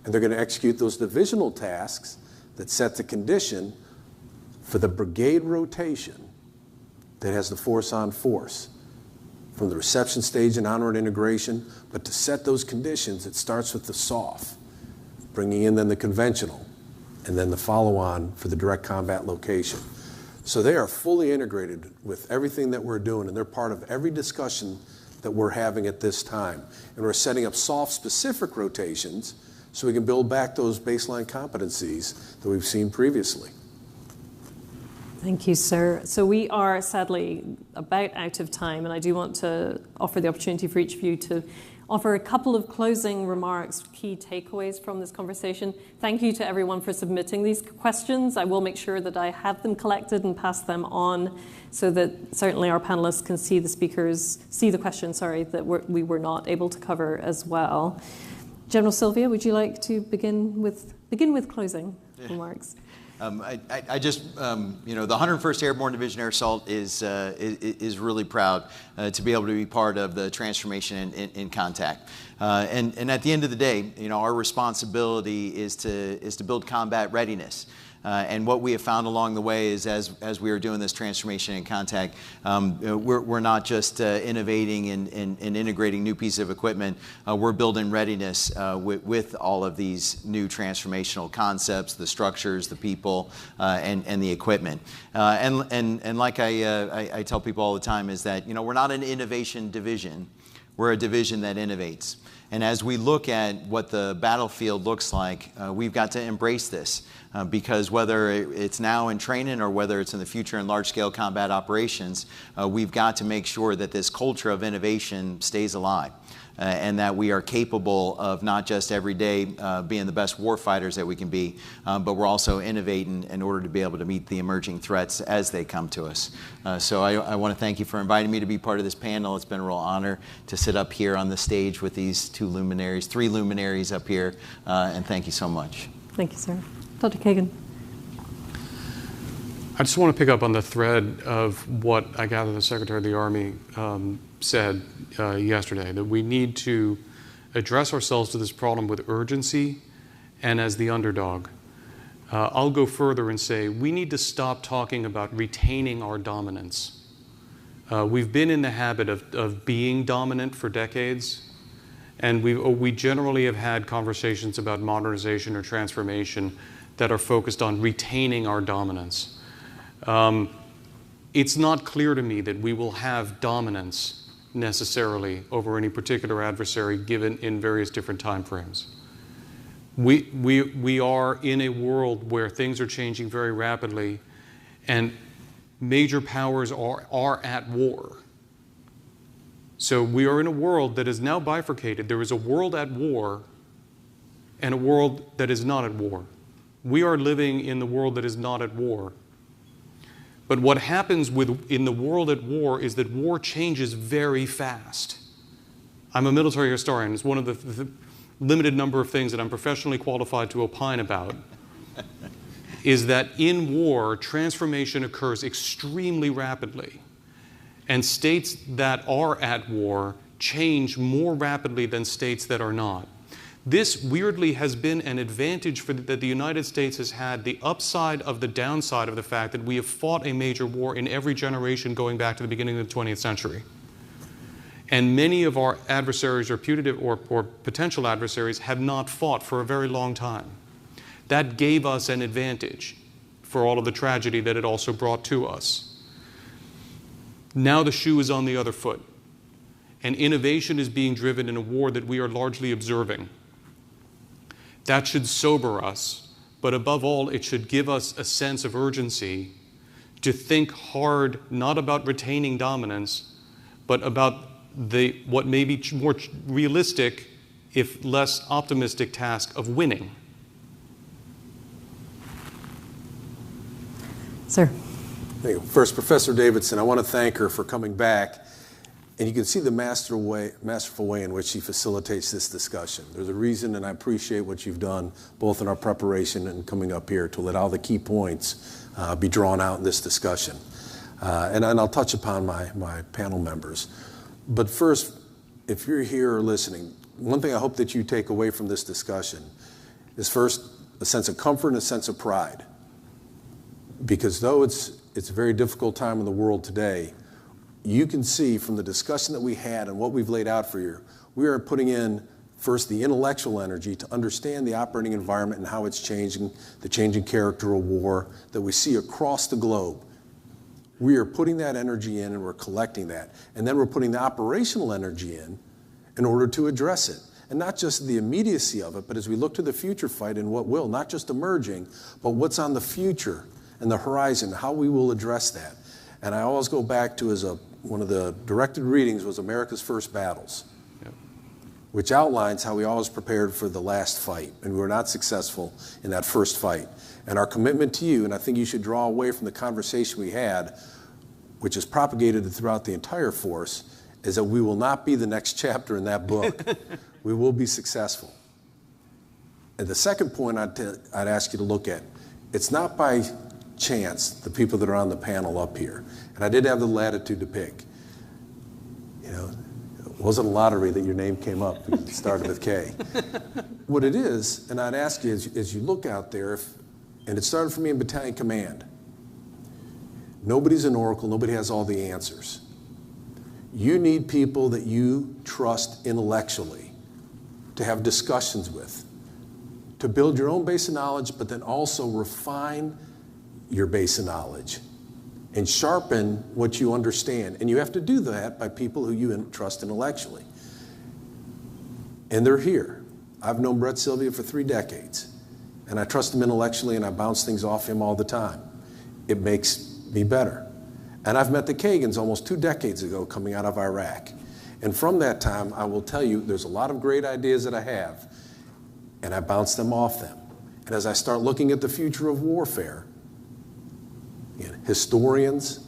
and they're going to execute those divisional tasks that set the condition for the brigade rotation that has the force on force from the reception stage and onward integration. But to set those conditions, it starts with the SOF, bringing in then the conventional, and then the follow-on for the direct combat location. So they are fully integrated with everything that we're doing, and they're part of every discussion that we're having at this time. And we're setting up SOF-specific rotations so we can build back those baseline competencies that we've seen previously. Thank you, sir. So we are sadly about out of time, and I do want to offer the opportunity for each of you to offer a couple of closing remarks, key takeaways from this conversation. Thank you to everyone for submitting these questions. I will make sure that I have them collected and pass them on so that certainly our panelists can see the questions, that we were not able to cover as well. General Sylvia, would you like to begin with closing remarks? I just, the 101st Airborne Division Air Assault is really proud to be able to be part of the transformation in contact. And at the end of the day, our responsibility is to build combat readiness. And what we have found along the way is as we are doing this transformation in contact, we're not just innovating and integrating new pieces of equipment, we're building readiness with all of these new transformational concepts, the structures, the people, and the equipment. And like I tell people all the time is that, we're not an innovation division, we're a division that innovates. And as we look at what the battlefield looks like, we've got to embrace this because whether it's now in training or whether it's in the future in large-scale combat operations, we've got to make sure that this culture of innovation stays alive. And that we are capable of not just every day being the best war fighters that we can be, but we're also innovating in order to be able to meet the emerging threats as they come to us. So I want to thank you for inviting me to be part of this panel. It's been a real honor to sit up here on the stage with these three luminaries up here, and thank you so much. Thank you, sir. Dr. Kagan. I just want to pick up on the thread of what I gather the Secretary of the Army said yesterday, that we need to address ourselves to this problem with urgency and as the underdog. I'll go further and say we need to stop talking about retaining our dominance. We've been in the habit of being dominant for decades, and we generally have had conversations about modernization or transformation that are focused on retaining our dominance. It's not clear to me that we will have dominance necessarily over any particular adversary given in various different time frames. We are in a world where things are changing very rapidly and major powers are at war. So we are in a world that is now bifurcated. There is a world at war and a world that is not at war. We are living in the world that is not at war. But what happens in the world at war is that war changes very fast. I'm a military historian. It's one of the limited number of things that I'm professionally qualified to opine about, is that in war, transformation occurs extremely rapidly. And states that are at war change more rapidly than states that are not. This weirdly has been an advantage that the United States has had, the upside of the downside of the fact that we have fought a major war in every generation going back to the beginning of the 20th century. And many of our adversaries, or putative or potential adversaries, have not fought for a very long time. That gave us an advantage for all of the tragedy that it also brought to us. Now the shoe is on the other foot, and innovation is being driven in a war that we are largely observing. That should sober us, but above all, it should give us a sense of urgency to think hard, not about retaining dominance, but about what may be more realistic, if less optimistic, task of winning. Sir. Thank you. First, Professor Davidson, I want to thank her for coming back. And you can see the masterful way in which she facilitates this discussion. There's a reason, and I appreciate what you've done, both in our preparation and coming up here, to let all the key points be drawn out in this discussion. And I'll touch upon my panel members. But first, if you're here or listening, one thing I hope that you take away from this discussion is first a sense of comfort and a sense of pride. Because though it's a very difficult time in the world today, you can see from the discussion that we had and what we've laid out for you, we are putting in first the intellectual energy to understand the operating environment and how it's changing, the changing character of war that we see across the globe. We are putting that energy in and we're collecting that. And then we're putting the operational energy in order to address it. And not just the immediacy of it, but as we look to the future fight and what will, not just emerging, but what's on the future and the horizon, how we will address that. And I always go back to one of the directed readings was America's First Battles, which outlines how we always prepared for the last fight, and we were not successful in that first fight. And our commitment to you, and I think you should draw away from the conversation we had, which is propagated throughout the entire force, is that we will not be the next chapter in that book. We will be successful. And the second point I'd ask you to look at, it's not by chance, the people that are on the panel up here. And I did have the latitude to pick. It wasn't a lottery that your name came up. It started with K. What it is, and I'd ask you as you look out there, And it started for me in battalion command. Nobody's an oracle. Nobody has all the answers. You need people that you trust intellectually to have discussions with, to build your own base of knowledge, but then also refine your base of knowledge and sharpen what you understand. And you have to do that by people who you trust intellectually. And they're here. I've known Brett Sylvia for 3 decades, and I trust him intellectually, and I bounce things off him all the time. It makes me better. And I've met the Kagans almost 2 decades ago coming out of Iraq. And from that time, I will tell you, there's a lot of great ideas that I have, and I bounce them off them. And as I start looking at the future of warfare, historians,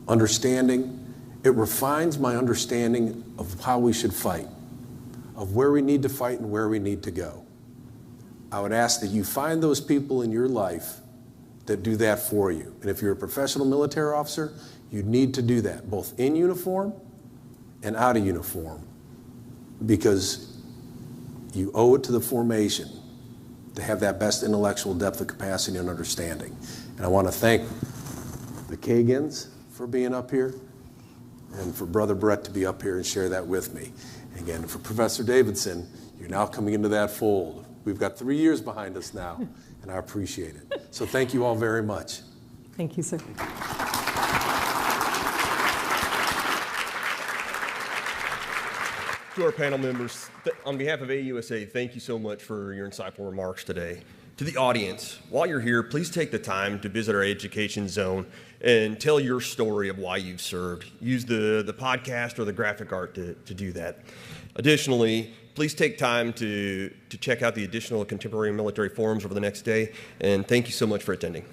understanding, it refines my understanding of how we should fight, of where we need to fight and where we need to go. I would ask that you find those people in your life that do that for you. And if you're a professional military officer, you need to do that, both in uniform and out of uniform, because you owe it to the formation to have that best intellectual depth of capacity and understanding. And I want to thank the Kagans for being up here, and for Brother Brett to be up here and share that with me. Again, for Professor Davidson, you're now coming into that fold. We've got 3 years behind us now, and I appreciate it. So thank you all very much. Thank you, sir. To our panel members, on behalf of AUSA, thank you so much for your insightful remarks today. To the audience, while you're here, please take the time to visit our education zone and tell your story of why you've served. Use the podcast or the graphic art to do that. Additionally, please take time to check out the additional contemporary military forums over the next day, and thank you so much for attending.